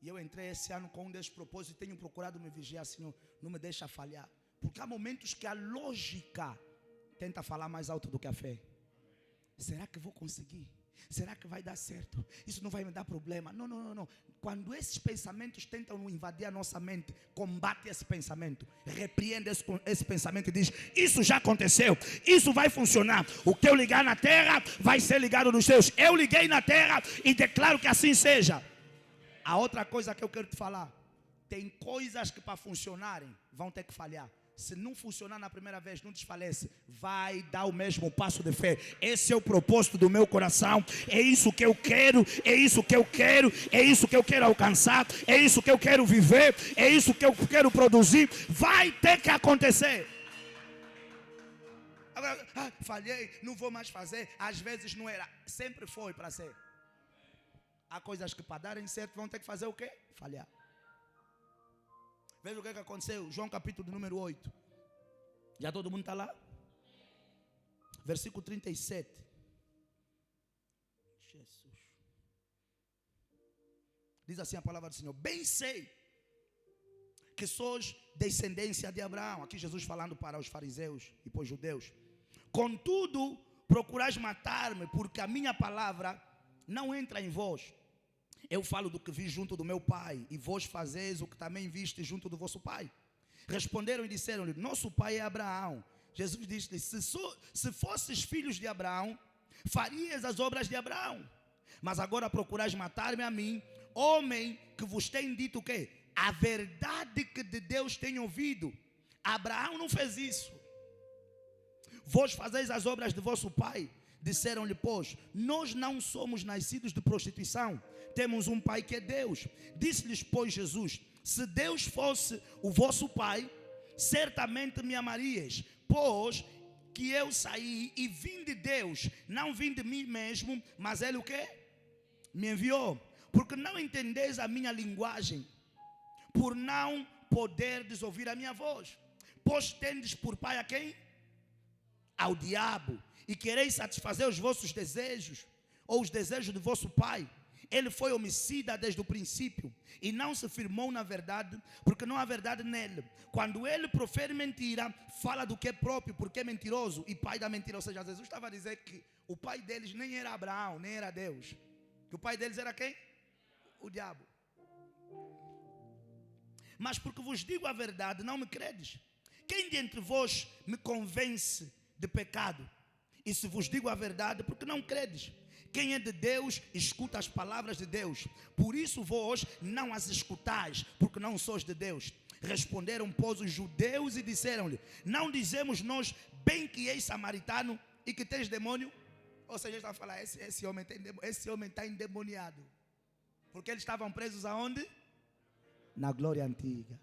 Speaker 1: E eu entrei esse ano com um desses propósitos e tenho procurado me vigiar, Senhor, não me deixa falhar. Porque há momentos que a lógica tenta falar mais alto do que a fé. Será que vou conseguir? Será que vai dar certo? Isso não vai me dar problema? Não. Quando esses pensamentos tentam invadir a nossa mente, combate esse pensamento, repreende esse pensamento e diz: isso já aconteceu, isso vai funcionar. O que eu ligar na terra vai ser ligado nos céus. Eu liguei na terra e declaro que assim seja. A outra coisa que eu quero te falar: tem coisas que para funcionarem vão ter que falhar. Se não funcionar na primeira vez, não desfalece. Vai dar o mesmo passo de fé. Esse é o propósito do meu coração. É isso que eu quero. É isso que eu quero. É isso que eu quero alcançar. É isso que eu quero viver. É isso que eu quero produzir. Vai ter que acontecer. Agora, falhei, não vou mais fazer. Às vezes não era. Sempre foi para ser. Há coisas que para darem certo vão ter que fazer o quê? Falhar. Veja o que aconteceu. João capítulo número 8. Já todo mundo está lá? Versículo 37. Jesus. Diz assim a palavra do Senhor: bem sei que sois descendência de Abraão. Aqui Jesus falando para os fariseus e para os judeus. Contudo, procurais matar-me, porque a minha palavra não entra em vós. Eu falo do que vi junto do meu pai, e vós fazeis o que também viste junto do vosso pai. Responderam e disseram-lhe: nosso pai é Abraão. Jesus disse-lhe: se fosses filhos de Abraão, farias as obras de Abraão. Mas agora procurais matar-me a mim, homem que vos tem dito o quê? A verdade que de Deus tem ouvido. Abraão não fez isso. Vós fazeis as obras de vosso pai. Disseram-lhe, pois, nós não somos nascidos de prostituição, temos um pai que é Deus. Disse-lhes, pois, Jesus: se Deus fosse o vosso pai, certamente me amarias, pois que eu saí e vim de Deus, não vim de mim mesmo, mas Ele o quê? Me enviou. Porque não entendeis a minha linguagem, por não poderdes ouvir a minha voz. Pois tendes por pai a quem? Ao diabo. E quereis satisfazer os vossos desejos, ou os desejos do vosso pai. Ele foi homicida desde o princípio e não se firmou na verdade, porque não há verdade nele. Quando ele profere mentira, fala do que é próprio, porque é mentiroso e pai da mentira. Ou seja, Jesus estava a dizer que o pai deles nem era Abraão, nem era Deus. Que o pai deles era quem? O diabo. Mas porque vos digo a verdade, não me credes. Quem de entre vós me convence de pecado? E se vos digo a verdade, porque não credes? Quem é de Deus, escuta as palavras de Deus. Por isso vós não as escutais, porque não sois de Deus. Responderam, pois, os judeus e disseram-lhe: não dizemos nós bem que és samaritano e que tens demônio? Ou seja, eles estão a falar, esse homem está endemoniado. Porque eles estavam presos aonde? Na glória antiga.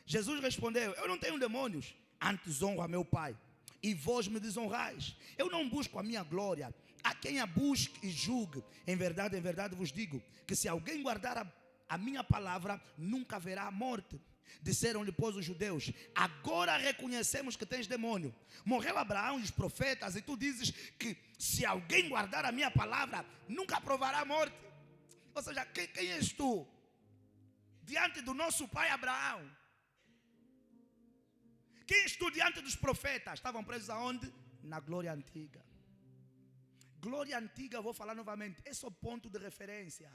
Speaker 1: Jesus respondeu: eu não tenho demônios, antes honro a meu Pai, e vós me desonrais. Eu não busco a minha glória. A quem a busque e julgue. Em verdade vos digo, que se alguém guardar a minha palavra, nunca haverá morte. Disseram-lhe, pois, os judeus: agora reconhecemos que tens demônio. Morreu Abraão e os profetas, e tu dizes que se alguém guardar a minha palavra, nunca provará morte. Ou seja, quem és tu? Diante do nosso pai Abraão. Quem és tu diante dos profetas? Estavam presos aonde? Na glória antiga. Glória antiga, vou falar novamente, esse é o ponto de referência.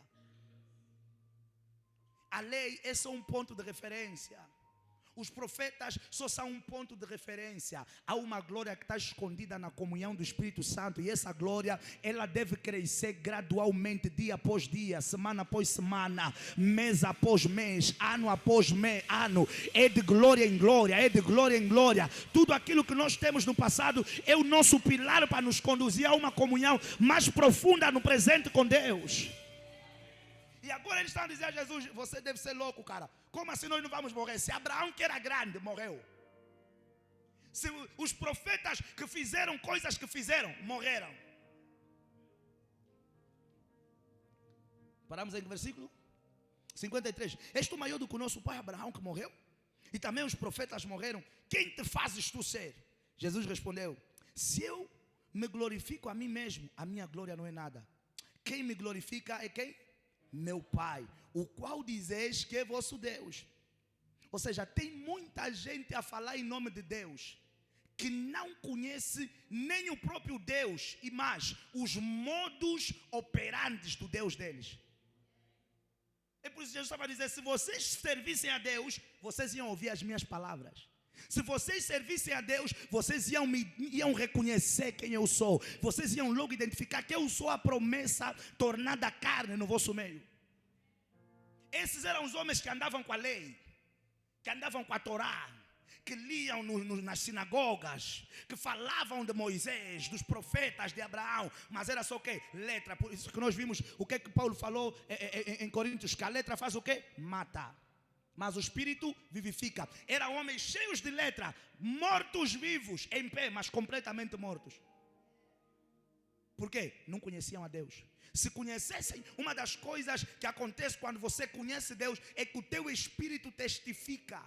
Speaker 1: A lei, esse é um ponto de referência. Os profetas só são um ponto de referência. Há uma glória que está escondida na comunhão do Espírito Santo. E essa glória, ela deve crescer gradualmente, dia após dia, semana após semana, mês após mês, ano após ano. É de glória em glória, é de glória em glória. Tudo aquilo que nós temos no passado é o nosso pilar para nos conduzir a uma comunhão mais profunda no presente com Deus. E agora eles estão a dizer a Jesus: você deve ser louco, cara. Como assim nós não vamos morrer? Se Abraão, que era grande, morreu. Se os profetas que fizeram coisas que fizeram, morreram. Paramos aí no versículo 53. És tu maior do que o nosso pai Abraão, que morreu? E também os profetas morreram. Quem te fazes tu ser? Jesus respondeu: se eu me glorifico a mim mesmo, a minha glória não é nada. Quem me glorifica é quem? Meu Pai, o qual dizeis que é vosso Deus. Ou seja, tem muita gente a falar em nome de Deus, que não conhece nem o próprio Deus, e mais, os modos operantes do Deus deles. É por isso que Jesus estava a dizer: se vocês servissem a Deus, vocês iam ouvir as minhas palavras. Se vocês servissem a Deus, vocês iam reconhecer quem eu sou. Vocês iam logo identificar que eu sou a promessa tornada carne no vosso meio. Esses eram os homens que andavam com a lei, que andavam com a Torá, que liam nas sinagogas, que falavam de Moisés, dos profetas de Abraão, mas era só o quê? Letra. Por isso que nós vimos o que Paulo falou em Coríntios, que a letra faz o quê? Mata. Mas o Espírito vivifica. Eram homens cheios de letra, mortos vivos, em pé, mas completamente mortos. Por quê? Não conheciam a Deus. Se conhecessem, uma das coisas que acontece quando você conhece Deus é que o teu espírito testifica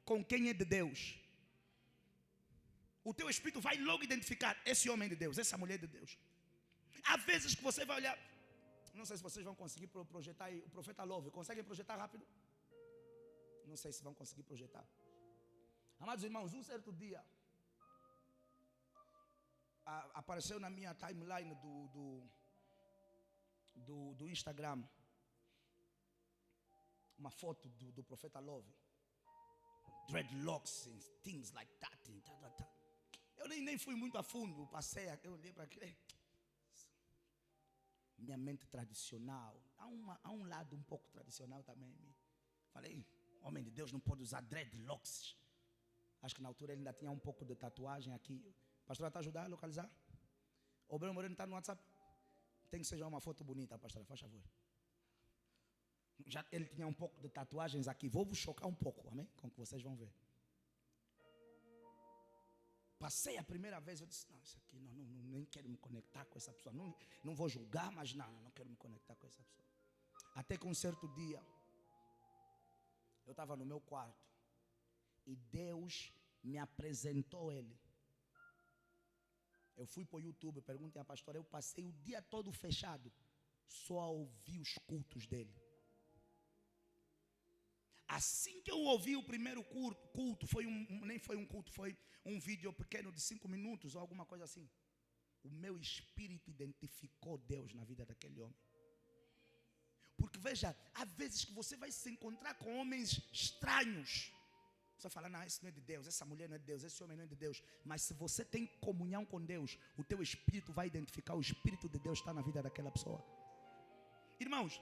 Speaker 1: com quem é de Deus. O teu espírito vai logo identificar esse homem de Deus, essa mulher de Deus. Há vezes que você vai olhar, não sei se vocês vão conseguir projetar aí, o profeta Love, conseguem projetar rápido? Não sei se vão conseguir projetar. Amados irmãos, um certo dia apareceu na minha timeline do Instagram uma foto do profeta Love. Dreadlocks and things like that. Eu nem fui muito a fundo, passei, eu olhei para aquilo. Minha mente tradicional. Há um lado um pouco tradicional também. Falei: homem de Deus não pode usar dreadlocks. Acho que na altura ele ainda tinha um pouco de tatuagem aqui. Pastora, está a ajudar a localizar? O Breno Moreno está no WhatsApp? Tem que ser já uma foto bonita, pastora, faz favor. Já ele tinha um pouco de tatuagens aqui. Vou vos chocar um pouco, amém? Com o que vocês vão ver. Passei a primeira vez, eu disse: não, isso aqui nem quero me conectar com essa pessoa. Não vou julgar, mas não quero me conectar com essa pessoa. Até que um certo dia, eu estava no meu quarto e Deus me apresentou ele. Eu fui para o YouTube, perguntei à pastora, eu passei o dia todo fechado, só a ouvir os cultos dele. Assim que eu ouvi o primeiro culto, nem foi um culto, foi um vídeo pequeno de 5 minutos ou alguma coisa assim. O meu espírito identificou Deus na vida daquele homem. Porque veja, há vezes que você vai se encontrar com homens estranhos. Você vai falar, não, esse não é de Deus, essa mulher não é de Deus, esse homem não é de Deus. Mas se você tem comunhão com Deus, o teu espírito vai identificar, o espírito de Deus está na vida daquela pessoa. Irmãos,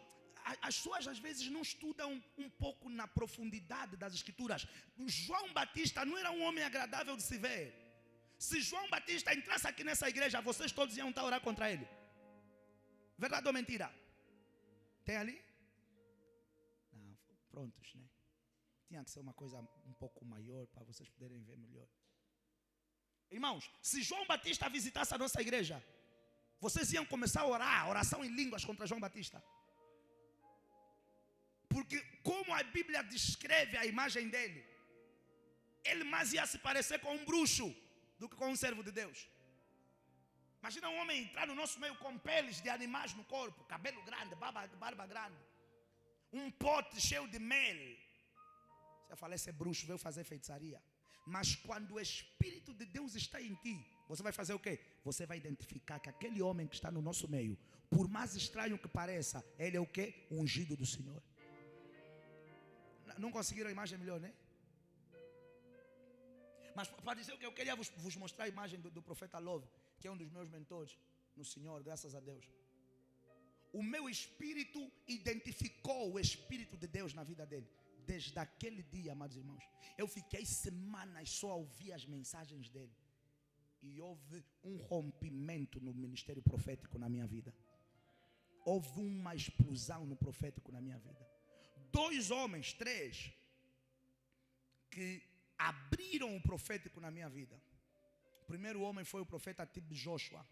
Speaker 1: as pessoas às vezes não estudam um pouco na profundidade das escrituras. João Batista não era um homem agradável de se ver. Se João Batista entrasse aqui nessa igreja, vocês todos iam estar a orar contra ele. Verdade ou mentira? Tem ali? Não, prontos, né? Tinha que ser uma coisa um pouco maior para vocês poderem ver melhor. Irmãos, se João Batista visitasse a nossa igreja, vocês iam começar a orar, oração em línguas contra João Batista. Porque como a Bíblia descreve a imagem dele, ele mais ia se parecer com um bruxo do que com um servo de Deus. Imagina um homem entrar no nosso meio com peles de animais no corpo, cabelo grande, barba grande, um pote cheio de mel. Você fala, esse bruxo veio fazer feitiçaria. Mas quando o Espírito de Deus está em ti, você vai fazer o quê? Você vai identificar que aquele homem que está no nosso meio, por mais estranho que pareça, ele é o quê? O ungido do Senhor. Não conseguiram a imagem melhor, né? Mas para dizer o que eu queria vos mostrar a imagem do profeta Love, que é um dos meus mentores no Senhor, graças a Deus. O meu espírito identificou o Espírito de Deus na vida dele. Desde aquele dia, amados irmãos, eu fiquei semanas só a ouvir as mensagens dele. E houve um rompimento no ministério profético na minha vida. Houve uma explosão no profético na minha vida. 2 homens, 3, que abriram o profético na minha vida. O primeiro homem foi o profeta Tib Joshua.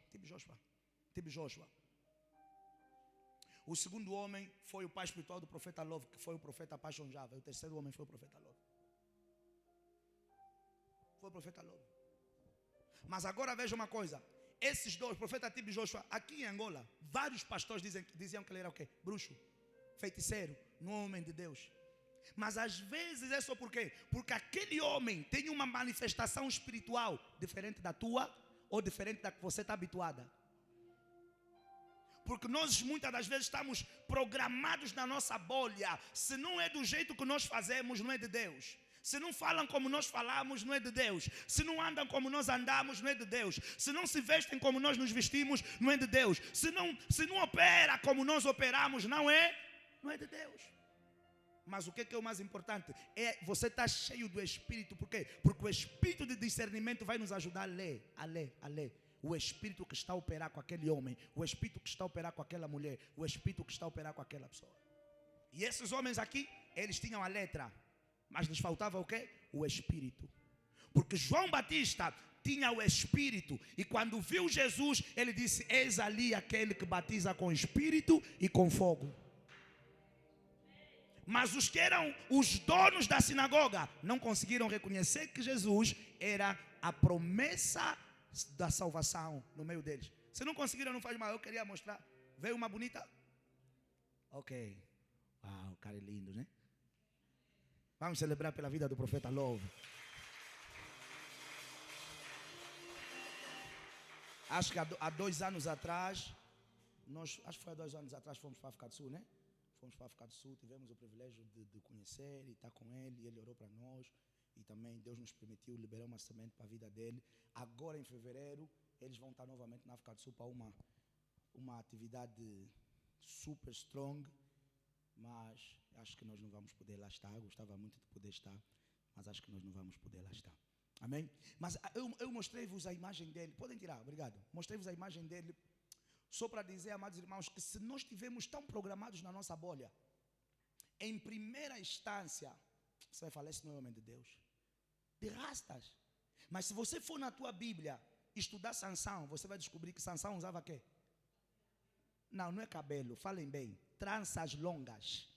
Speaker 1: O segundo homem foi o pai espiritual do profeta Love, que foi o profeta Paixão Java. E o terceiro homem foi o profeta Love. Foi o profeta Love. Mas agora veja uma coisa. Esses 2, o profeta Tib Joshua, aqui em Angola, vários pastores diziam que ele era o quê? Bruxo, feiticeiro, não homem de Deus. Mas às vezes é só por quê? Porque aquele homem tem uma manifestação espiritual diferente da tua ou diferente da que você está habituada. Porque nós muitas das vezes estamos programados na nossa bolha. Se não é do jeito que nós fazemos, não é de Deus. Se não falam como nós falamos, não é de Deus. Se não andam como nós andamos, não é de Deus. Se não se vestem como nós nos vestimos, não é de Deus. Se não opera como nós operamos, não é de Deus. Mas o que é o mais importante? É você estar cheio do Espírito. Por quê? Porque o Espírito de discernimento vai nos ajudar a ler. O Espírito que está a operar com aquele homem, o Espírito que está a operar com aquela mulher, o Espírito que está a operar com aquela pessoa. E esses homens aqui, eles tinham a letra, mas lhes faltava o quê? O Espírito. Porque João Batista tinha o Espírito, e quando viu Jesus, ele disse: eis ali aquele que batiza com Espírito e com fogo. Mas os que eram os donos da sinagoga não conseguiram reconhecer que Jesus era a promessa da salvação no meio deles. Se não conseguiram, não faz mal. Eu queria mostrar. Veio uma bonita? Ok. Uau, cara é lindo, né? Vamos celebrar pela vida do profeta Love. Acho que há 2 anos atrás, acho que foi há 2 anos atrás, fomos para a África do Sul, né? Fomos para a África do Sul, tivemos o privilégio de conhecer e estar com ele. Ele orou para nós. E também Deus nos permitiu liberar uma semente para a vida dele. Agora em fevereiro, eles vão estar novamente na África do Sul para uma atividade super strong. Mas acho que nós não vamos poder lá estar. Gostava muito de poder estar, mas acho que nós não vamos poder lá estar. Amém? Mas eu mostrei-vos a imagem dele. Podem tirar, obrigado. Mostrei-vos a imagem dele só para dizer, amados irmãos, que se nós estivermos tão programados na nossa bolha, em primeira instância, você vai falar: esse não é homem de Deus. De rastas. Mas se você for na tua Bíblia estudar Sansão, você vai descobrir que Sansão usava o quê? Não é cabelo, falem bem. Tranças longas.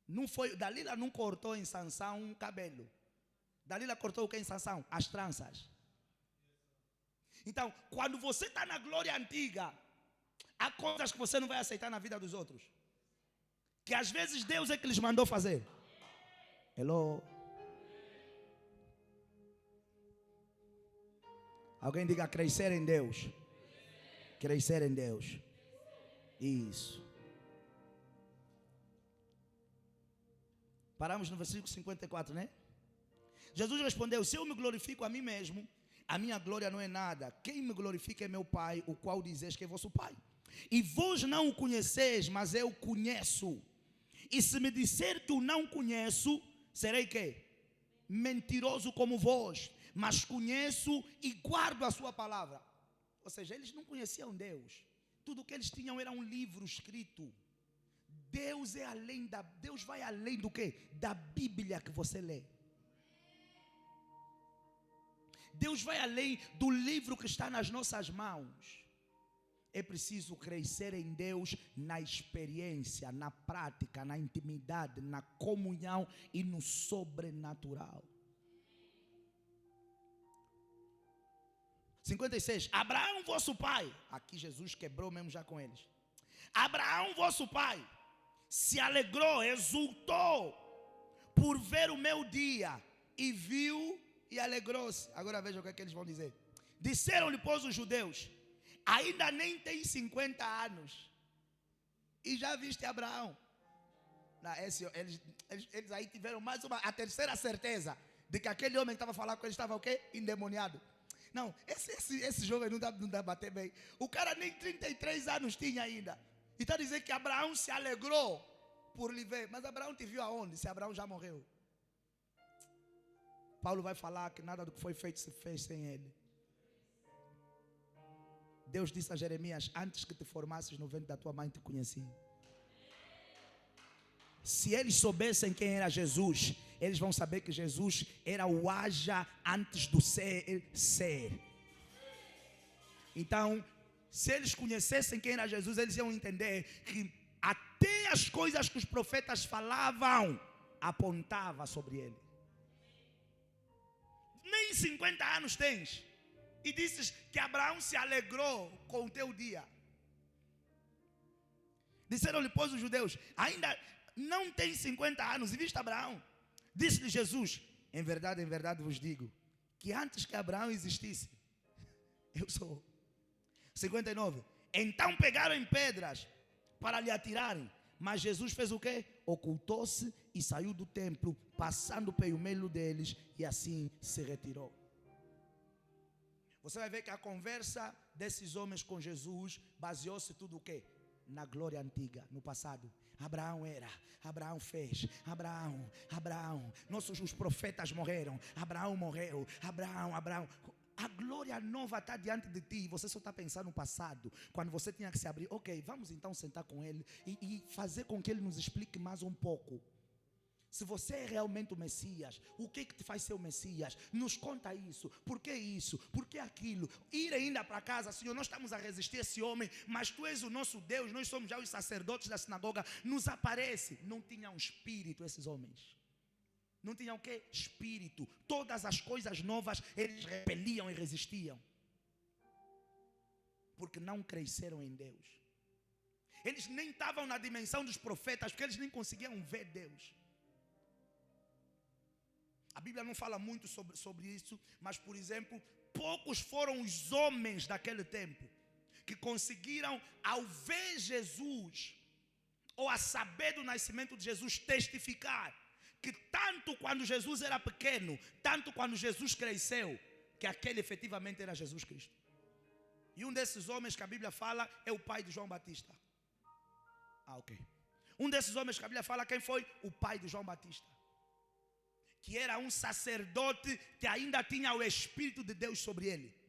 Speaker 1: Não foi, Dalila não cortou em Sansão um cabelo. Dalila cortou o que em Sansão? As tranças. Então, quando você está na glória antiga, há coisas que você não vai aceitar na vida dos outros, que às vezes Deus é que lhes mandou fazer. Hello? Alguém diga crescer em Deus. Crescer em Deus. Isso. Paramos no versículo 54, né? Jesus respondeu: se eu me glorifico a mim mesmo, a minha glória não é nada. Quem me glorifica é meu Pai, o qual dizeis que é vosso Pai. E vós não o conheceis, mas eu o conheço. E se me disser que o não conheço, serei quê? Mentiroso como vós. Mas conheço e guardo a sua palavra. Ou seja, eles não conheciam Deus. Tudo o que eles tinham era um livro escrito. Deus é além da... Deus vai além do quê? Da Bíblia que você lê. Deus vai além do livro que está nas nossas mãos. É preciso crescer em Deus na experiência, na prática, na intimidade, na comunhão e no sobrenatural. 56. Abraão, vosso pai. Aqui Jesus quebrou mesmo já com eles. Abraão, vosso pai, se alegrou, exultou por ver o meu dia, e viu e alegrou-se. Agora veja o que é que eles vão dizer. Disseram-lhe, pois, os judeus: ainda nem tem 50 anos, e já viste Abraão? Não, eles aí tiveram a terceira certeza de que aquele homem que estava falando com eles estava o quê? Endemoniado. Não, esse jovem não dá para bater bem. O cara nem 33 anos tinha ainda. E está dizendo que Abraão se alegrou por lhe ver. Mas Abraão te viu aonde? Se Abraão já morreu. Paulo vai falar que nada do que foi feito se fez sem ele. Deus disse a Jeremias: antes que te formasses no ventre da tua mãe te conheci. Se eles soubessem quem era Jesus, eles vão saber que Jesus era o haja antes do ser. Então, se eles conhecessem quem era Jesus, eles iam entender que até as coisas que os profetas falavam apontava sobre ele. Nem 50 anos tens e dizes que Abraão se alegrou com o teu dia. Disseram-lhe, pois, os judeus: ainda não tem 50 anos e viste Abraão? Disse-lhe Jesus: em verdade vos digo, que antes que Abraão existisse, eu sou. 59. Então pegaram em pedras para lhe atirarem, mas Jesus fez o quê? Ocultou-se e saiu do templo, passando pelo meio deles, e assim se retirou. Você vai ver que a conversa desses homens com Jesus baseou-se tudo o quê? Na glória antiga, no passado. Abraão era, Abraão fez, Abraão. Os profetas morreram, Abraão morreu, Abraão. A glória nova está diante de ti. Você só está pensando no passado, quando você tinha que se abrir. Ok, vamos então sentar com ele e fazer com que ele nos explique mais um pouco. Se você é realmente o Messias, o que te faz ser o Messias? Nos conta isso. Por que isso? Por que aquilo? Ir ainda para casa: Senhor, nós estamos a resistir a esse homem, mas Tu és o nosso Deus, nós somos já os sacerdotes da sinagoga. Nos aparece. Não tinham espírito esses homens. Não tinham o quê? Espírito. Todas as coisas novas eles repeliam e resistiam. Porque não cresceram em Deus. Eles nem estavam na dimensão dos profetas, porque eles nem conseguiam ver Deus. A Bíblia não fala muito sobre isso, mas, por exemplo, poucos foram os homens daquele tempo que conseguiram, ao ver Jesus, ou a saber do nascimento de Jesus, testificar que tanto quando Jesus era pequeno, tanto quando Jesus cresceu, que aquele efetivamente era Jesus Cristo. E um desses homens que a Bíblia fala é o pai de João Batista. Ok. Um desses homens que a Bíblia fala, quem foi? O pai de João Batista, que era um sacerdote que ainda tinha o Espírito de Deus sobre ele.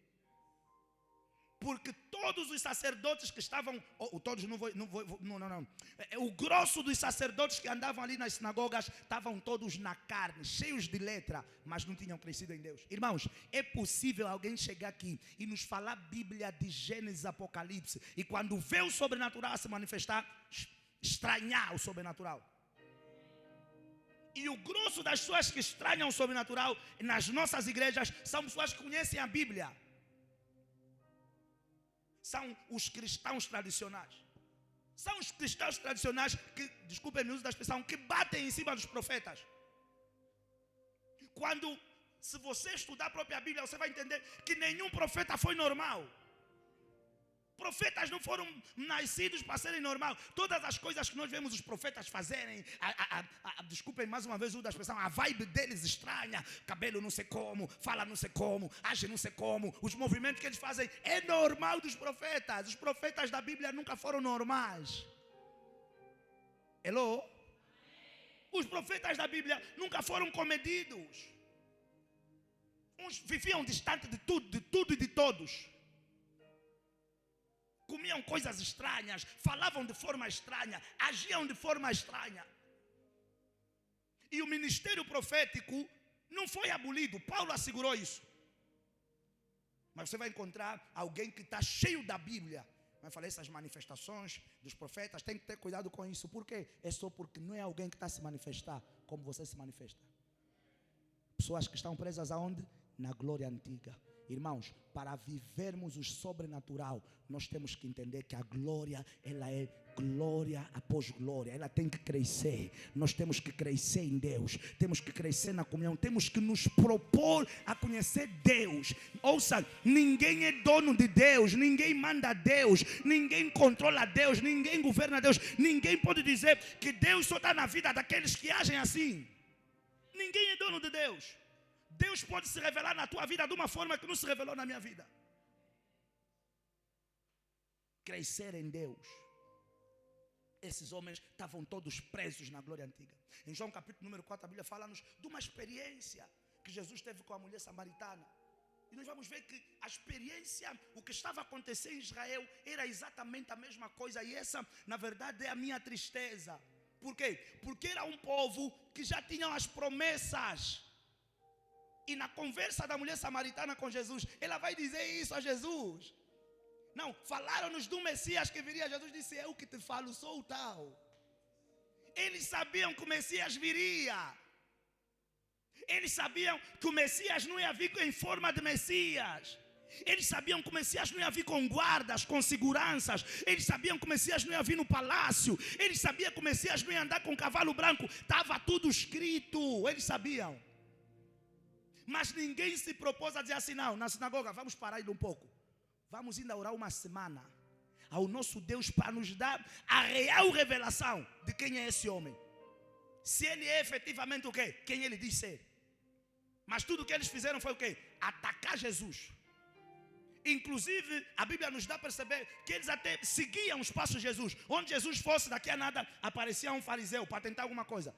Speaker 1: Porque todos os sacerdotes que estavam, o grosso dos sacerdotes que andavam ali nas sinagogas estavam todos na carne, cheios de letra, mas não tinham crescido em Deus. Irmãos, é possível alguém chegar aqui e nos falar a Bíblia de Gênesis, Apocalipse, e quando vê o sobrenatural se manifestar, estranhar o sobrenatural. E o grosso das pessoas que estranham o sobrenatural nas nossas igrejas são pessoas que conhecem a Bíblia, são os cristãos tradicionais. São os cristãos tradicionais que, desculpem o uso da expressão, que batem em cima dos profetas. Quando, se você estudar a própria Bíblia, você vai entender que nenhum profeta foi normal. Profetas não foram nascidos para serem normal. Todas as coisas que nós vemos os profetas fazerem, desculpem mais uma vez o uso da expressão, a vibe deles estranha, cabelo não sei como, fala não sei como, age não sei como, os movimentos que eles fazem é normal dos profetas. Os profetas da Bíblia nunca foram normais. Hello? Os profetas da Bíblia nunca foram comedidos. Uns viviam distante de tudo e de todos. Comiam coisas estranhas, falavam de forma estranha, agiam de forma estranha. E o ministério profético não foi abolido. Paulo assegurou isso. Mas você vai encontrar alguém que está cheio da Bíblia. Vai falar essas manifestações dos profetas, tem que ter cuidado com isso. Por quê? É só porque não é alguém que está a se manifestar como você se manifesta. Pessoas que estão presas aonde? Na glória antiga. Irmãos, para vivermos o sobrenatural, nós temos que entender que a glória, ela é glória após glória, ela tem que crescer. Nós temos que crescer em Deus, temos que crescer na comunhão, temos que nos propor a conhecer Deus. Ouça, ninguém é dono de Deus, ninguém manda Deus, ninguém controla Deus, ninguém governa Deus, ninguém pode dizer que Deus só está na vida daqueles que agem assim. Ninguém é dono de Deus. Deus pode se revelar na tua vida de uma forma que não se revelou na minha vida. Crescer em Deus. Esses homens estavam todos presos na glória antiga. Em João capítulo número 4, a Bíblia fala-nos de uma experiência que Jesus teve com a mulher samaritana. E nós vamos ver que a experiência, o que estava acontecendo em Israel, era exatamente a mesma coisa. E essa, na verdade, é a minha tristeza. Por quê? Porque era um povo que já tinham as promessas. E na conversa da mulher samaritana com Jesus, ela vai dizer isso a Jesus. Não, falaram-nos do Messias que viria. Jesus disse, eu que te falo, sou o tal. Eles sabiam que o Messias viria. Eles sabiam que o Messias não ia vir em forma de Messias. Eles sabiam que o Messias não ia vir com guardas, com seguranças. Eles sabiam que o Messias não ia vir no palácio. Eles sabiam que o Messias não ia andar com cavalo branco. Estava tudo escrito, eles sabiam. Mas ninguém se propôs a dizer assim, não, na sinagoga, vamos parar ainda um pouco. Vamos ainda orar uma semana ao nosso Deus para nos dar a real revelação de quem é esse homem. Se ele é efetivamente o quê? Quem ele diz ser. Mas tudo que eles fizeram foi o quê? Atacar Jesus. Inclusive, a Bíblia nos dá a perceber que eles até seguiam os passos de Jesus. Onde Jesus fosse, daqui a nada, aparecia um fariseu para tentar alguma coisa.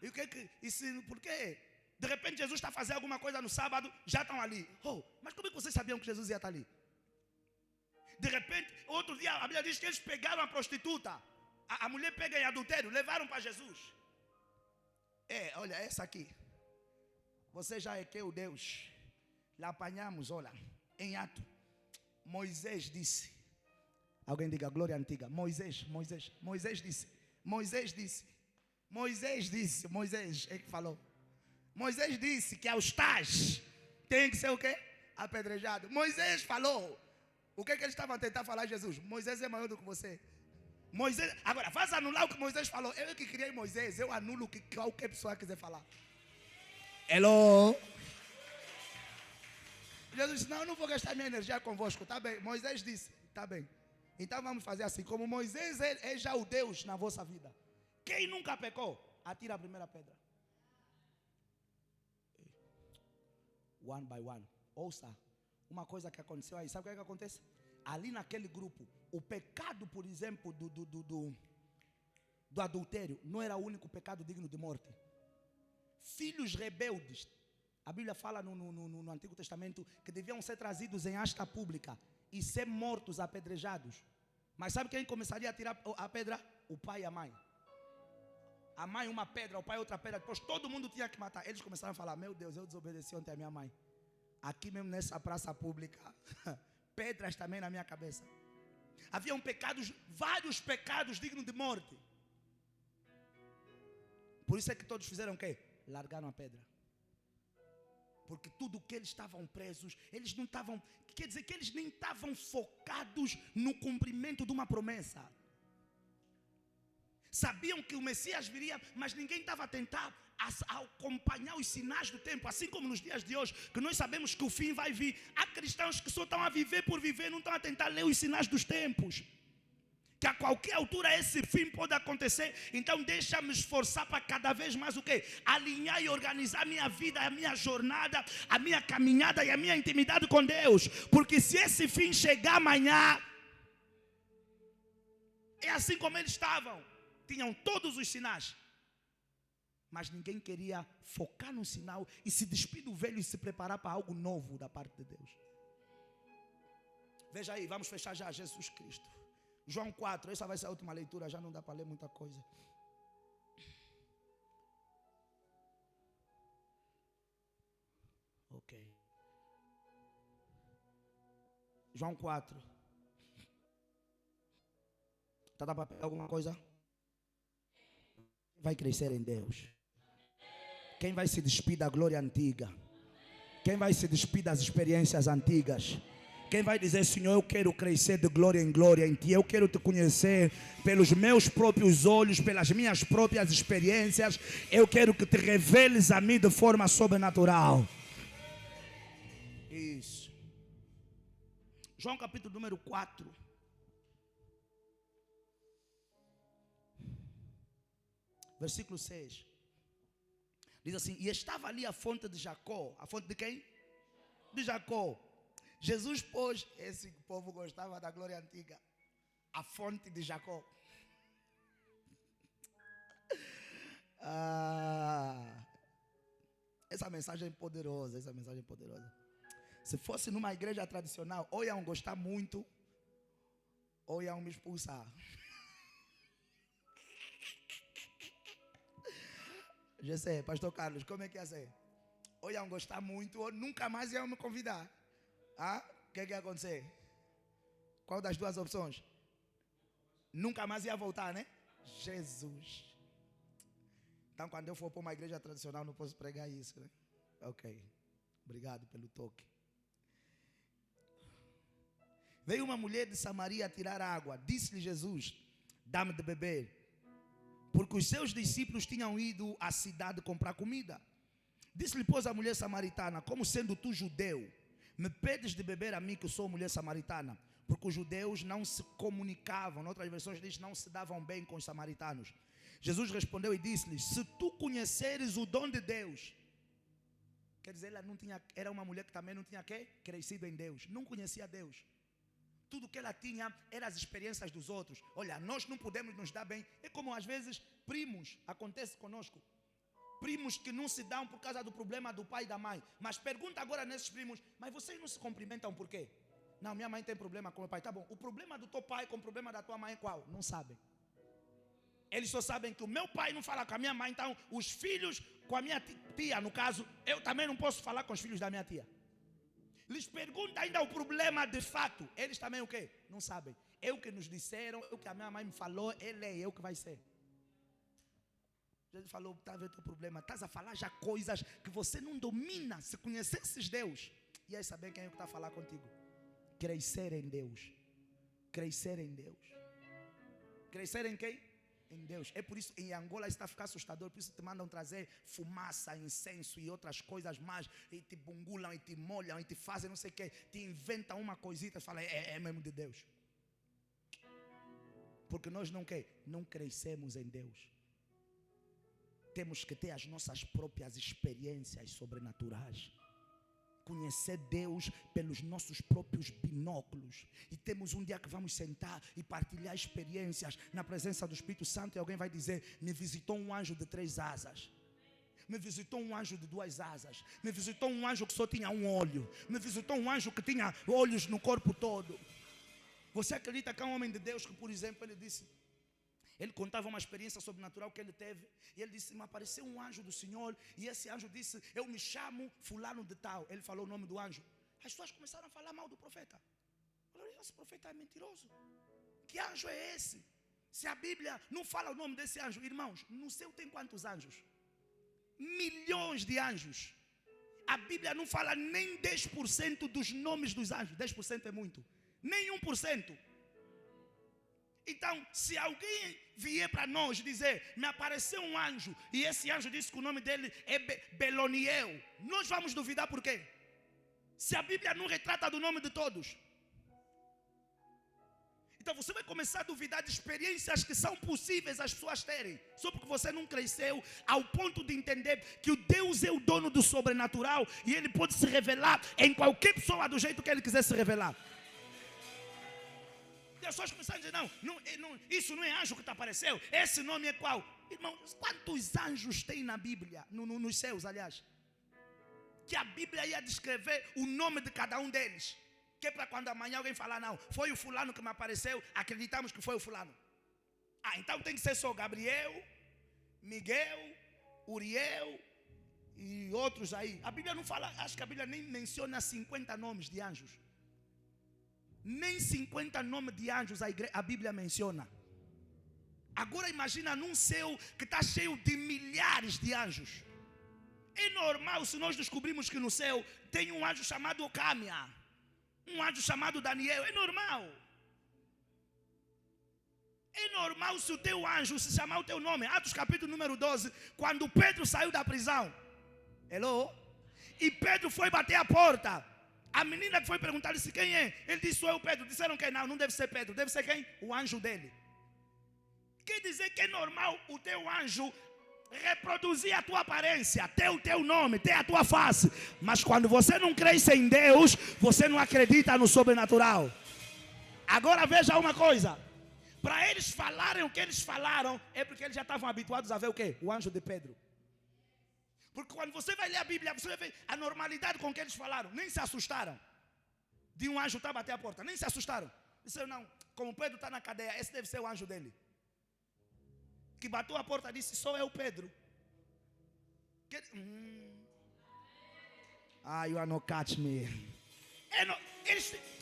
Speaker 1: E o que isso, por quê? De repente Jesus está fazendo alguma coisa no sábado, já estão ali. Mas como é que vocês sabiam que Jesus ia estar ali? De repente, outro dia, a Bíblia diz que eles pegaram a prostituta. A mulher pega em adultério, levaram para Jesus. Olha, essa aqui. Você já é que o Deus. Lá apanhamos, olha, em ato. Moisés disse. Alguém diga, glória antiga. Moisés disse. Moisés é que falou. Moisés disse que aos tais tem que ser o quê? Apedrejado. Moisés falou. O que eles estavam a tentar falar a Jesus? Moisés é maior do que você. Moisés, agora, faz anular o que Moisés falou. Eu que criei Moisés, eu anulo o que qualquer pessoa quiser falar. Hello? Jesus disse, não vou gastar minha energia convosco. Tá bem, Moisés disse, tá bem. Então vamos fazer assim, como Moisés é já o Deus na vossa vida. Quem nunca pecou? Atira a primeira pedra. One by one. Ouça, uma coisa que aconteceu aí, sabe o que acontece? Ali naquele grupo, o pecado, por exemplo, do adultério, não era o único pecado digno de morte. Filhos rebeldes, a Bíblia fala no Antigo Testamento que deviam ser trazidos em asta pública e ser mortos, apedrejados. Mas sabe quem começaria a tirar a pedra? O pai e a mãe. A mãe uma pedra, o pai outra pedra. Depois todo mundo tinha que matar. Eles começaram a falar, meu Deus, eu desobedeci ontem a minha mãe. Aqui mesmo nessa praça pública, pedras também na minha cabeça. Haviam pecados, vários pecados dignos de morte. Por isso é que todos fizeram o quê? Largaram a pedra. Porque tudo que eles estavam presos, eles não estavam, quer dizer que eles nem estavam focados no cumprimento de uma promessa. Sabiam que o Messias viria, mas ninguém estava a tentar acompanhar os sinais do tempo. Assim como nos dias de hoje, que nós sabemos que o fim vai vir. Há cristãos que só estão a viver por viver, não estão a tentar ler os sinais dos tempos. Que a qualquer altura esse fim pode acontecer. Então deixa-me esforçar para cada vez mais o quê? Alinhar e organizar a minha vida, a minha jornada, a minha caminhada e a minha intimidade com Deus. Porque se esse fim chegar amanhã, é assim como eles estavam. Tinham todos os sinais. Mas ninguém queria focar no sinal e se despir do velho e se preparar para algo novo da parte de Deus. Veja aí, vamos fechar já. Jesus Cristo. João 4, essa vai ser a última leitura, já não dá para ler muita coisa. Ok. João 4. Está para pegar alguma coisa? Vai crescer em Deus. Quem vai se despir da glória antiga? Quem vai se despir das experiências antigas? Quem vai dizer, Senhor, eu quero crescer de glória em glória em Ti. Eu quero Te conhecer pelos meus próprios olhos, pelas minhas próprias experiências. Eu quero que Te reveles a mim de forma sobrenatural. Isso. João capítulo número 4. Versículo 6. Diz assim, e estava ali a fonte de Jacó. A fonte de quem? De Jacó. Jesus pôs, esse povo gostava da glória antiga, a fonte de Jacó. Essa mensagem é poderosa, Se fosse numa igreja tradicional, ou iam gostar muito, ou iam me expulsar. Já sei, pastor Carlos, como é que ia ser? Ou iam gostar muito, ou nunca mais iam me convidar. O que ia acontecer? Qual das duas opções? Nunca mais ia voltar, né? Jesus. Então, quando eu for para uma igreja tradicional, não posso pregar isso, né? Ok. Obrigado pelo toque. Veio uma mulher de Samaria a tirar água. Disse-lhe Jesus, dá-me de beber. Porque os seus discípulos tinham ido à cidade comprar comida. Disse-lhe, pois, a mulher samaritana, como sendo tu judeu, me pedes de beber a mim que sou mulher samaritana? Porque os judeus não se comunicavam, em outras versões diz, não se davam bem com os samaritanos. Jesus respondeu e disse-lhes, se tu conheceres o dom de Deus. Quer dizer, ela não tinha, era uma mulher que também não tinha crescido em Deus, não conhecia Deus. Tudo que ela tinha eram as experiências dos outros. Olha, nós não podemos nos dar bem. É como às vezes primos, acontece conosco. Primos que não se dão por causa do problema do pai e da mãe. Mas pergunta agora nesses primos, mas vocês não se cumprimentam por quê? Não, minha mãe tem problema com meu pai. Tá bom, o problema do teu pai com o problema da tua mãe é qual? Não sabem. Eles só sabem que o meu pai não fala com a minha mãe. Então os filhos com a minha tia, no caso, eu também não posso falar com os filhos da minha tia. Lhes pergunta ainda o problema de fato. Eles também o quê? Não sabem. É o que nos disseram, é o que a minha mãe me falou, ele é o que vai ser. Jesus falou, está a ver o teu problema, estás a falar já coisas que você não domina. Se conhecesses Deus, ias saber quem é que está a falar contigo. Crescer em Deus. Crescer em Deus. Crescer em quem? Em Deus. É por isso em Angola está a ficar assustador. Por isso te mandam trazer fumaça, incenso e outras coisas mais. E te bungulam, e te molham, e te fazem não sei o que. Te inventam uma coisita e falam, é mesmo de Deus. Porque nós não crescemos em Deus. Temos que ter as nossas próprias experiências sobrenaturais. Conhecer Deus pelos nossos próprios binóculos. E temos um dia que vamos sentar e partilhar experiências na presença do Espírito Santo. E alguém vai dizer, me visitou um anjo de 3 asas. Me visitou um anjo de 2 asas. Me visitou um anjo que só tinha um olho. Me visitou um anjo que tinha olhos no corpo todo. Você acredita que é um homem de Deus que, por exemplo, ele disse... Ele contava uma experiência sobrenatural que ele teve. E ele disse, me apareceu um anjo do Senhor. E esse anjo disse, eu me chamo fulano de tal. Ele falou o nome do anjo. As pessoas começaram a falar mal do profeta. Falaram, esse profeta é mentiroso. Que anjo é esse? Se a Bíblia não fala o nome desse anjo. Irmãos, no céu tem quantos anjos? Milhões de anjos. A Bíblia não fala nem 10% dos nomes dos anjos. 10% é muito. Nem 1%. Então, se alguém vier para nós dizer, me apareceu um anjo, e esse anjo disse que o nome dele é Beloniel, nós vamos duvidar por quê? Se a Bíblia não retrata do nome de todos. Então você vai começar a duvidar de experiências que são possíveis as pessoas terem, só porque você não cresceu ao ponto de entender que o Deus é o dono do sobrenatural e Ele pode se revelar em qualquer pessoa do jeito que Ele quiser se revelar. As pessoas começaram a dizer, não, isso não é anjo que te apareceu, esse nome é qual? Irmãos, quantos anjos tem na Bíblia, nos céus, aliás? Que a Bíblia ia descrever o nome de cada um deles. Que é para quando amanhã alguém falar, não, foi o fulano que me apareceu, acreditamos que foi o fulano. Então tem que ser só Gabriel, Miguel, Uriel e outros aí. A Bíblia não fala, acho que a Bíblia nem menciona 50 nomes de anjos. Nem 50 nomes de anjos a Bíblia menciona. Agora imagina num céu que está cheio de milhares de anjos. É normal se nós descobrimos que no céu tem um anjo chamado Ocâmia, um anjo chamado Daniel. É normal. É normal se o teu anjo se chamar o teu nome. Atos capítulo número 12, quando Pedro saiu da prisão. Hello? E Pedro foi bater a porta. A menina que foi perguntar, disse, quem é? Ele disse, sou eu, Pedro. Disseram que não deve ser Pedro. Deve ser quem? O anjo dele. Quer dizer que é normal o teu anjo reproduzir a tua aparência, ter o teu nome, ter a tua face. Mas quando você não cresce em Deus, você não acredita no sobrenatural. Agora veja uma coisa. Para eles falarem o que eles falaram, é porque eles já estavam habituados a ver o quê? O anjo de Pedro. Porque quando você vai ler a Bíblia, você vai ver a normalidade com que eles falaram. Nem se assustaram de um anjo estar a bater a porta. Nem se assustaram. Disseram, não, como Pedro está na cadeia, esse deve ser o anjo dele. Que bateu a porta e disse, sou eu, Pedro. You are not catch me.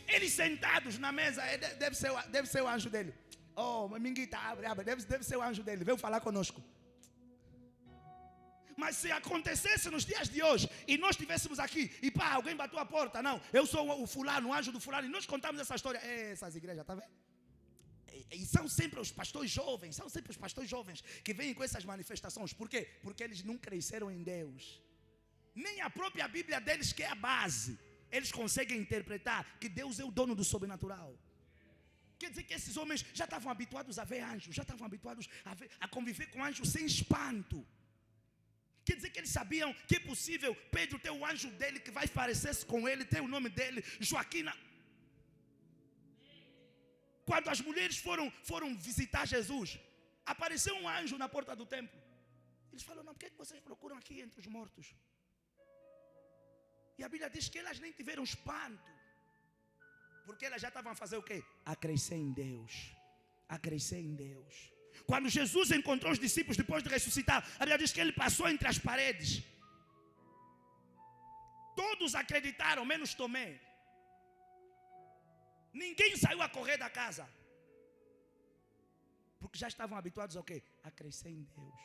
Speaker 1: Eles sentados na mesa, deve ser o anjo dele. Oh, Minguita, abre, deve ser o anjo dele. Veio falar conosco. Mas se acontecesse nos dias de hoje e nós estivéssemos aqui e alguém bateu a porta, não, eu sou o fulano, o anjo do fulano, e nós contamos essa história, essas igrejas, tá vendo? E são sempre os pastores jovens, que vêm com essas manifestações. Por quê? Porque eles não cresceram em Deus. Nem a própria Bíblia deles, que é a base, eles conseguem interpretar que Deus é o dono do sobrenatural. Quer dizer que esses homens já estavam habituados a ver anjos, já estavam habituados a conviver com anjos sem espanto. Quer dizer que eles sabiam que é possível Pedro ter o anjo dele que vai parecer-se com ele, ter o nome dele, Joaquina. Quando as mulheres foram visitar Jesus, apareceu um anjo na porta do templo. Eles falaram, não, por que vocês procuram aqui entre os mortos? E a Bíblia diz que elas nem tiveram espanto. Porque elas já estavam a fazer o quê? A crescer em Deus. A crescer em Deus. Quando Jesus encontrou os discípulos depois de ressuscitar, a Bíblia diz que ele passou entre as paredes. Todos acreditaram, menos Tomé. Ninguém saiu a correr da casa. Porque já estavam habituados ao quê? A crescer em Deus.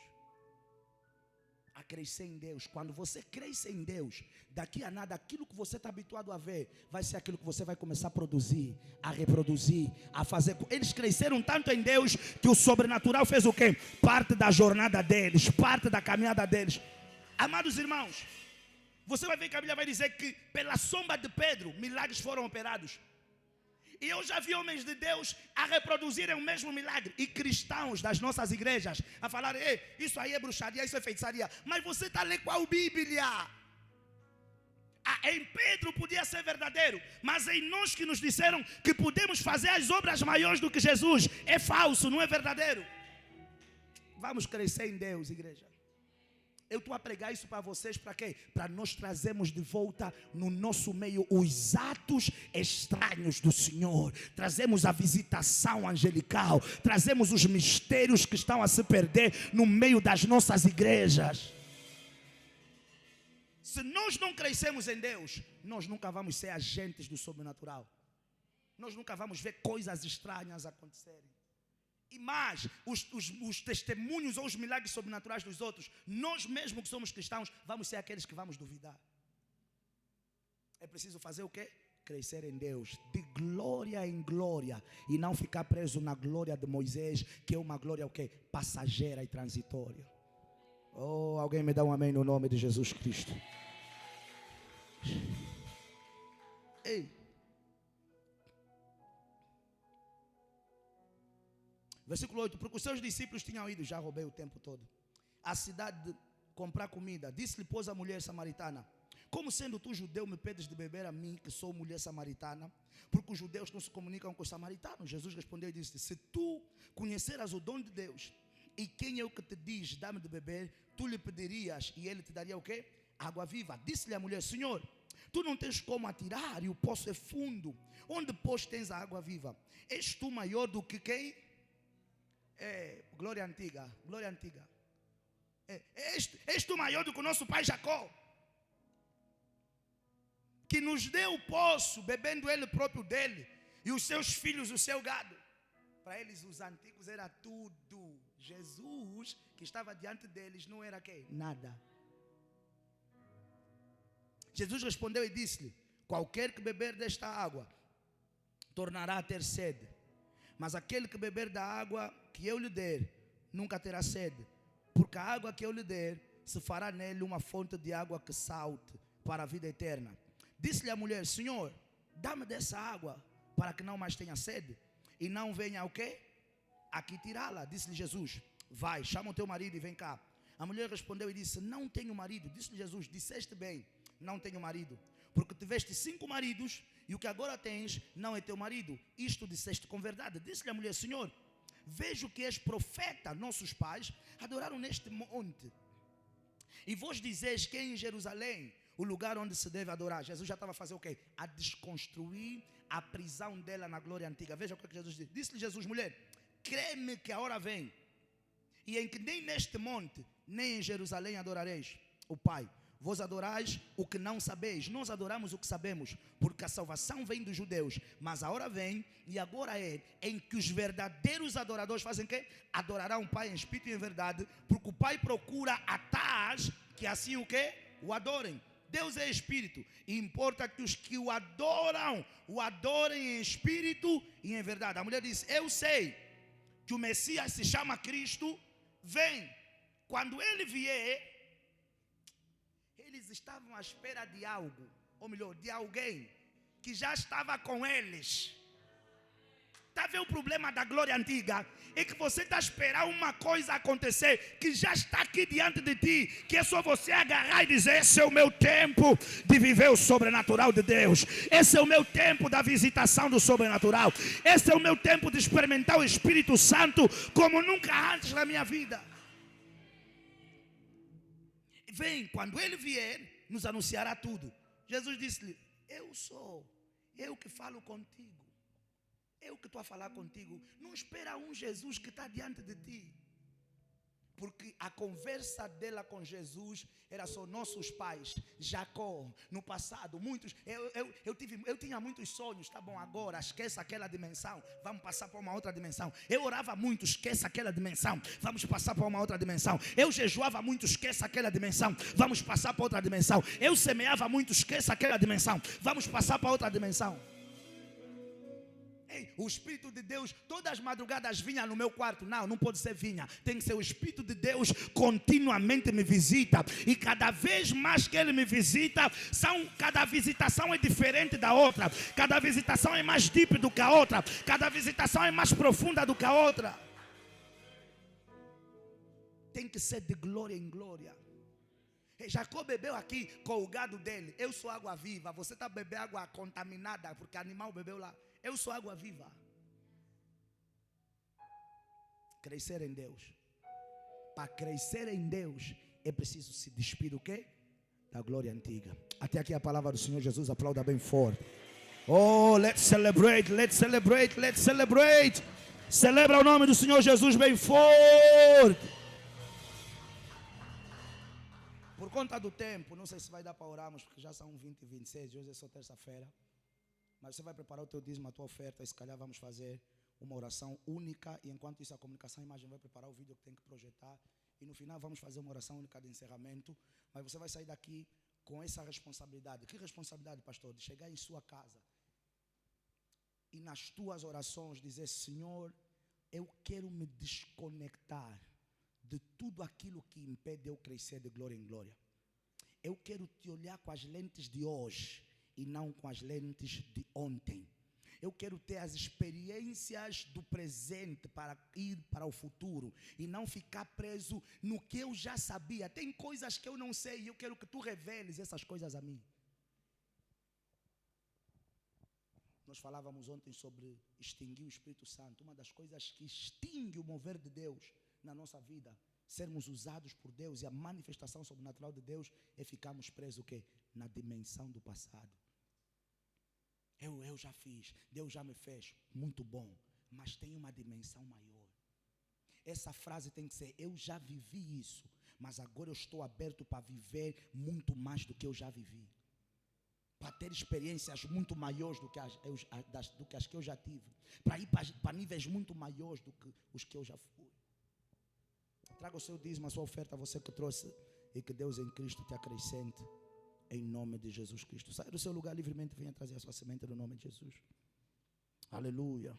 Speaker 1: A crescer em Deus. Quando você cresce em Deus, daqui a nada, aquilo que você está habituado a ver, vai ser aquilo que você vai começar a produzir, a reproduzir, a fazer. Eles cresceram tanto em Deus, que o sobrenatural fez o quê? Parte da jornada deles, parte da caminhada deles. Amados irmãos, você vai ver que a Bíblia vai dizer que pela sombra de Pedro, milagres foram operados. E eu já vi homens de Deus a reproduzirem o mesmo milagre. E cristãos das nossas igrejas a falar, isso aí é bruxaria, isso é feitiçaria. Mas você está lendo qual Bíblia? Em Pedro podia ser verdadeiro. Mas em nós que nos disseram que podemos fazer as obras maiores do que Jesus, é falso, não é verdadeiro. Vamos crescer em Deus, igreja. Eu estou a pregar isso para vocês, para quê? Para nós trazermos de volta no nosso meio os atos estranhos do Senhor. Trazemos a visitação angelical. Trazemos os mistérios que estão a se perder no meio das nossas igrejas. Se nós não crescemos em Deus, nós nunca vamos ser agentes do sobrenatural. Nós nunca vamos ver coisas estranhas acontecerem. E mais, os testemunhos ou os milagres sobrenaturais dos outros, nós mesmos que somos cristãos, vamos ser aqueles que vamos duvidar. É preciso fazer o quê? Crescer em Deus, de glória em glória, e não ficar preso na glória de Moisés, que é uma glória o quê? Passageira e transitória. Oh, alguém me dá um amém no nome de Jesus Cristo. Ei. Versículo 8, porque os seus discípulos tinham ido, já roubei o tempo todo, à cidade de comprar comida. Disse-lhe, pois, a mulher samaritana: como sendo tu judeu me pedes de beber a mim, que sou mulher samaritana? Porque os judeus não se comunicam com os samaritanos. Jesus respondeu e disse: se tu conheceras o dom de Deus, e quem é o que te diz, dá-me de beber, tu lhe pedirias e ele te daria o quê? Água viva. Disse-lhe a mulher: Senhor, tu não tens como atirar e o poço é fundo. Onde, pois, tens a água viva? És tu maior do que quem? Glória antiga, glória antiga. És tu maior do que o nosso pai Jacó, que nos deu o poço, bebendo ele próprio dele, e os seus filhos, o seu gado. Para eles, os antigos, era tudo. Jesus, que estava diante deles, não era quê? Nada. Jesus respondeu e disse-lhe: qualquer que beber desta água, tornará a ter sede. Mas aquele que beber da água que eu lhe der, nunca terá sede. Porque a água que eu lhe der, se fará nele uma fonte de água que salte para a vida eterna. Disse-lhe a mulher: Senhor, dá-me dessa água, para que não mais tenha sede, e não venha o quê? Aqui tirá-la. Disse-lhe Jesus: vai, chama o teu marido e vem cá. A mulher respondeu e disse: não tenho marido. Disse-lhe Jesus: disseste bem, não tenho marido, porque tiveste 5 maridos, e o que agora tens não é teu marido. Isto disseste com verdade. Disse-lhe a mulher: Senhor, vejo que és profeta. Nossos pais adoraram neste monte, e vós dizeis que é em Jerusalém o lugar onde se deve adorar. Jesus já estava a fazer o quê? A desconstruir a prisão dela na glória antiga. Veja o que Jesus disse. Disse-lhe Jesus: mulher, crê-me que a hora vem, e em que nem neste monte, nem em Jerusalém adorareis o Pai. Vós adorais o que não sabeis, nós adoramos o que sabemos, porque a salvação vem dos judeus. Mas a hora vem, e agora é, em que os verdadeiros adoradores fazem o quê? Adorarão o Pai em espírito e em verdade, porque o Pai procura a tais que assim o quê? O adorem. Deus é espírito, e importa que os que o adorem em espírito e em verdade. A mulher disse: eu sei que o Messias se chama Cristo, vem. Quando ele vier, eles estavam à espera de algo, ou melhor, de alguém que já estava com eles. Está a ver o problema da glória antiga? É que você está a esperar uma coisa acontecer que já está aqui diante de ti, que é só você agarrar e dizer: esse é o meu tempo de viver o sobrenatural de Deus. Esse é o meu tempo da visitação do sobrenatural. Esse é o meu tempo de experimentar o Espírito Santo como nunca antes na minha vida. Vem, quando ele vier, nos anunciará tudo. Jesus disse-lhe: eu que falo contigo. Eu que estou a falar contigo. Não espera um Jesus que está diante de ti. Porque a conversa dela com Jesus era só nossos pais. Jacó, no passado, muitos. Eu tinha muitos sonhos. Tá bom, agora esqueça aquela dimensão. Vamos passar para uma outra dimensão. Eu orava muito, esqueça aquela dimensão. Vamos passar para uma outra dimensão. Eu jejuava muito, esqueça aquela dimensão. Vamos passar para outra dimensão. Eu semeava muito, esqueça aquela dimensão. Vamos passar para outra dimensão. O Espírito de Deus todas as madrugadas vinha no meu quarto. Não pode ser vinha. Tem que ser o Espírito de Deus continuamente me visita. E cada vez mais que Ele me visita, cada visitação é diferente da outra. Cada visitação é mais deep do que a outra. Cada visitação é mais profunda do que a outra. Tem que ser de glória em glória. Jacó bebeu aqui com o gado dele. Eu sou água viva. Você está bebendo água contaminada porque animal bebeu lá. Eu sou água viva. Crescer em Deus. Para crescer em Deus é preciso se despir do quê? Da glória antiga. Até aqui a palavra do Senhor Jesus. Aplauda bem forte. Oh, let's celebrate, let's celebrate, let's celebrate. Celebra o nome do Senhor Jesus bem forte. Por conta do tempo, não sei se vai dar para orarmos, porque já são 20 e 26, hoje é só terça-feira. Mas você vai preparar o teu dízimo, a tua oferta, e se calhar vamos fazer uma oração única. E enquanto isso, a comunicação, a imagem vai preparar o vídeo que tem que projetar. E no final vamos fazer uma oração única de encerramento. Mas você vai sair daqui com essa responsabilidade. Que responsabilidade, pastor? De chegar em sua casa e nas tuas orações dizer: Senhor, eu quero me desconectar de tudo aquilo que impede eu crescer de glória em glória. Eu quero te olhar com as lentes de hoje e não com as lentes de ontem. Eu quero ter as experiências do presente para ir para o futuro e não ficar preso no que eu já sabia. Tem coisas que eu não sei e eu quero que tu reveles essas coisas a mim. Nós falávamos ontem sobre extinguir o Espírito Santo. Uma das coisas que extingue o mover de Deus na nossa vida, sermos usados por Deus, e a manifestação sobrenatural de Deus, é ficarmos presos o quê? Na dimensão do passado. Eu já fiz, Deus já me fez, muito bom, mas tem uma dimensão maior. Essa frase tem que ser: eu já vivi isso, mas agora eu estou aberto para viver muito mais do que eu já vivi, para ter experiências muito maiores do que as que eu já tive, para ir para níveis muito maiores do que os que eu já fui. Traga o seu dízimo, a sua oferta, você que trouxe, e que Deus em Cristo te acrescente, em nome de Jesus Cristo. Saia do seu lugar livremente, venha trazer a sua semente no nome de Jesus. Aleluia.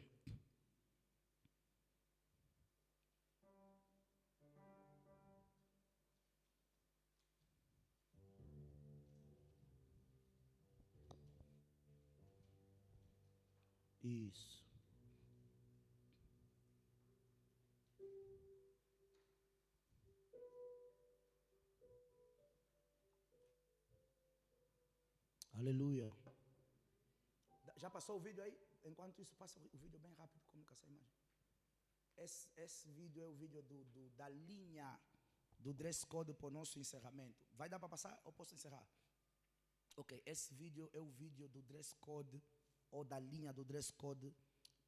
Speaker 1: Isso. Aleluia. Já passou o vídeo aí? Enquanto isso, passa o vídeo bem rápido, como que essa imagem. Esse vídeo é o vídeo da linha do dress code para o nosso encerramento. Vai dar para passar ou posso encerrar? Ok, esse vídeo é o vídeo do dress code, ou da linha do dress code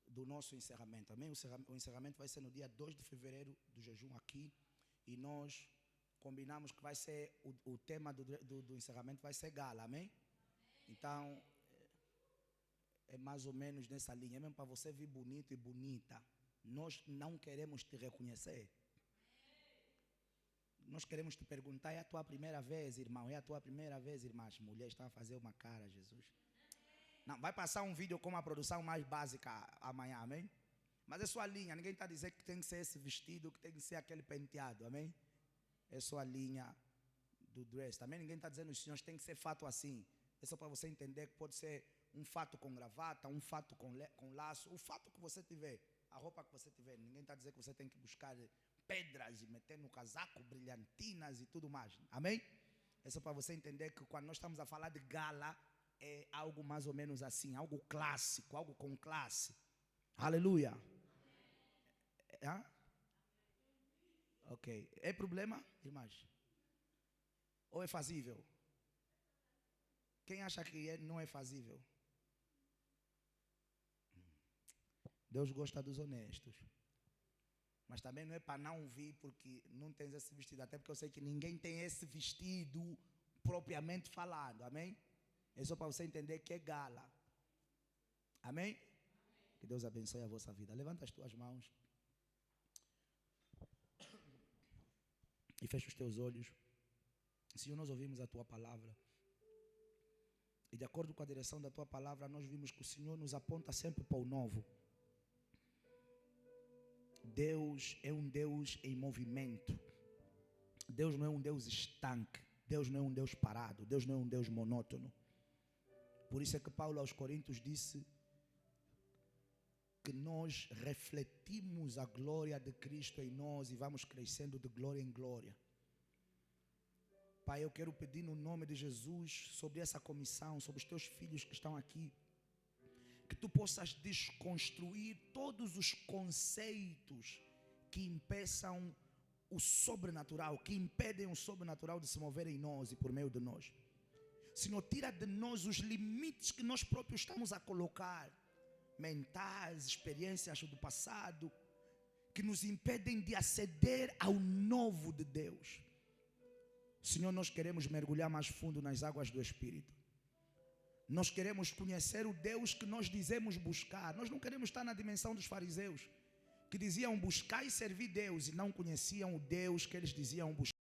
Speaker 1: do nosso encerramento. Amém? O encerramento vai ser no dia 2 de fevereiro do jejum aqui. E nós combinamos que vai ser, o tema do encerramento vai ser gala. Amém? Então, é mais ou menos nessa linha. Mesmo para você vir bonito e bonita, nós não queremos te reconhecer. Nós queremos te perguntar: é a tua primeira vez, irmão? É a tua primeira vez, irmã? As mulheres estão a fazer uma cara, Jesus. Não, vai passar um vídeo com uma produção mais básica amanhã, amém? Mas é sua linha. Ninguém está dizendo que tem que ser esse vestido, que tem que ser aquele penteado, amém? É sua linha do dress, também. Ninguém está dizendo: os senhores têm que ser fato assim. É só para você entender que pode ser um fato com gravata, um fato com laço, o fato que você tiver, a roupa que você tiver. Ninguém está dizendo que você tem que buscar pedras e meter no casaco, brilhantinas e tudo mais, amém? É só para você entender que quando nós estamos a falar de gala, é algo mais ou menos assim, algo clássico, algo com classe. Aleluia. Ok. É problema, irmãs? Ou é fazível? Quem acha que não é fazível? Deus gosta dos honestos. Mas também não é para não vir porque não tens esse vestido. Até porque eu sei que ninguém tem esse vestido propriamente falado. Amém? É só para você entender que é gala. Amém? Que Deus abençoe a vossa vida. Levanta as tuas mãos. E fecha os teus olhos. Senhor, nós ouvimos a tua palavra. E de acordo com a direção da tua palavra, nós vimos que o Senhor nos aponta sempre para o novo. Deus é um Deus em movimento. Deus não é um Deus estanque. Deus não é um Deus parado. Deus não é um Deus monótono. Por isso é que Paulo aos Coríntios disse que nós refletimos a glória de Cristo em nós e vamos crescendo de glória em glória. Pai, eu quero pedir no nome de Jesus sobre essa comissão, sobre os teus filhos que estão aqui, que tu possas desconstruir todos os conceitos que impeçam o sobrenatural, que impedem o sobrenatural de se mover em nós e por meio de nós. Senhor, tira de nós os limites que nós próprios estamos a colocar, mentais, experiências do passado, que nos impedem de aceder ao novo de Deus. Senhor, nós queremos mergulhar mais fundo nas águas do Espírito. Nós queremos conhecer o Deus que nós dizemos buscar. Nós não queremos estar na dimensão dos fariseus, que diziam buscar e servir Deus e não conheciam o Deus que eles diziam buscar.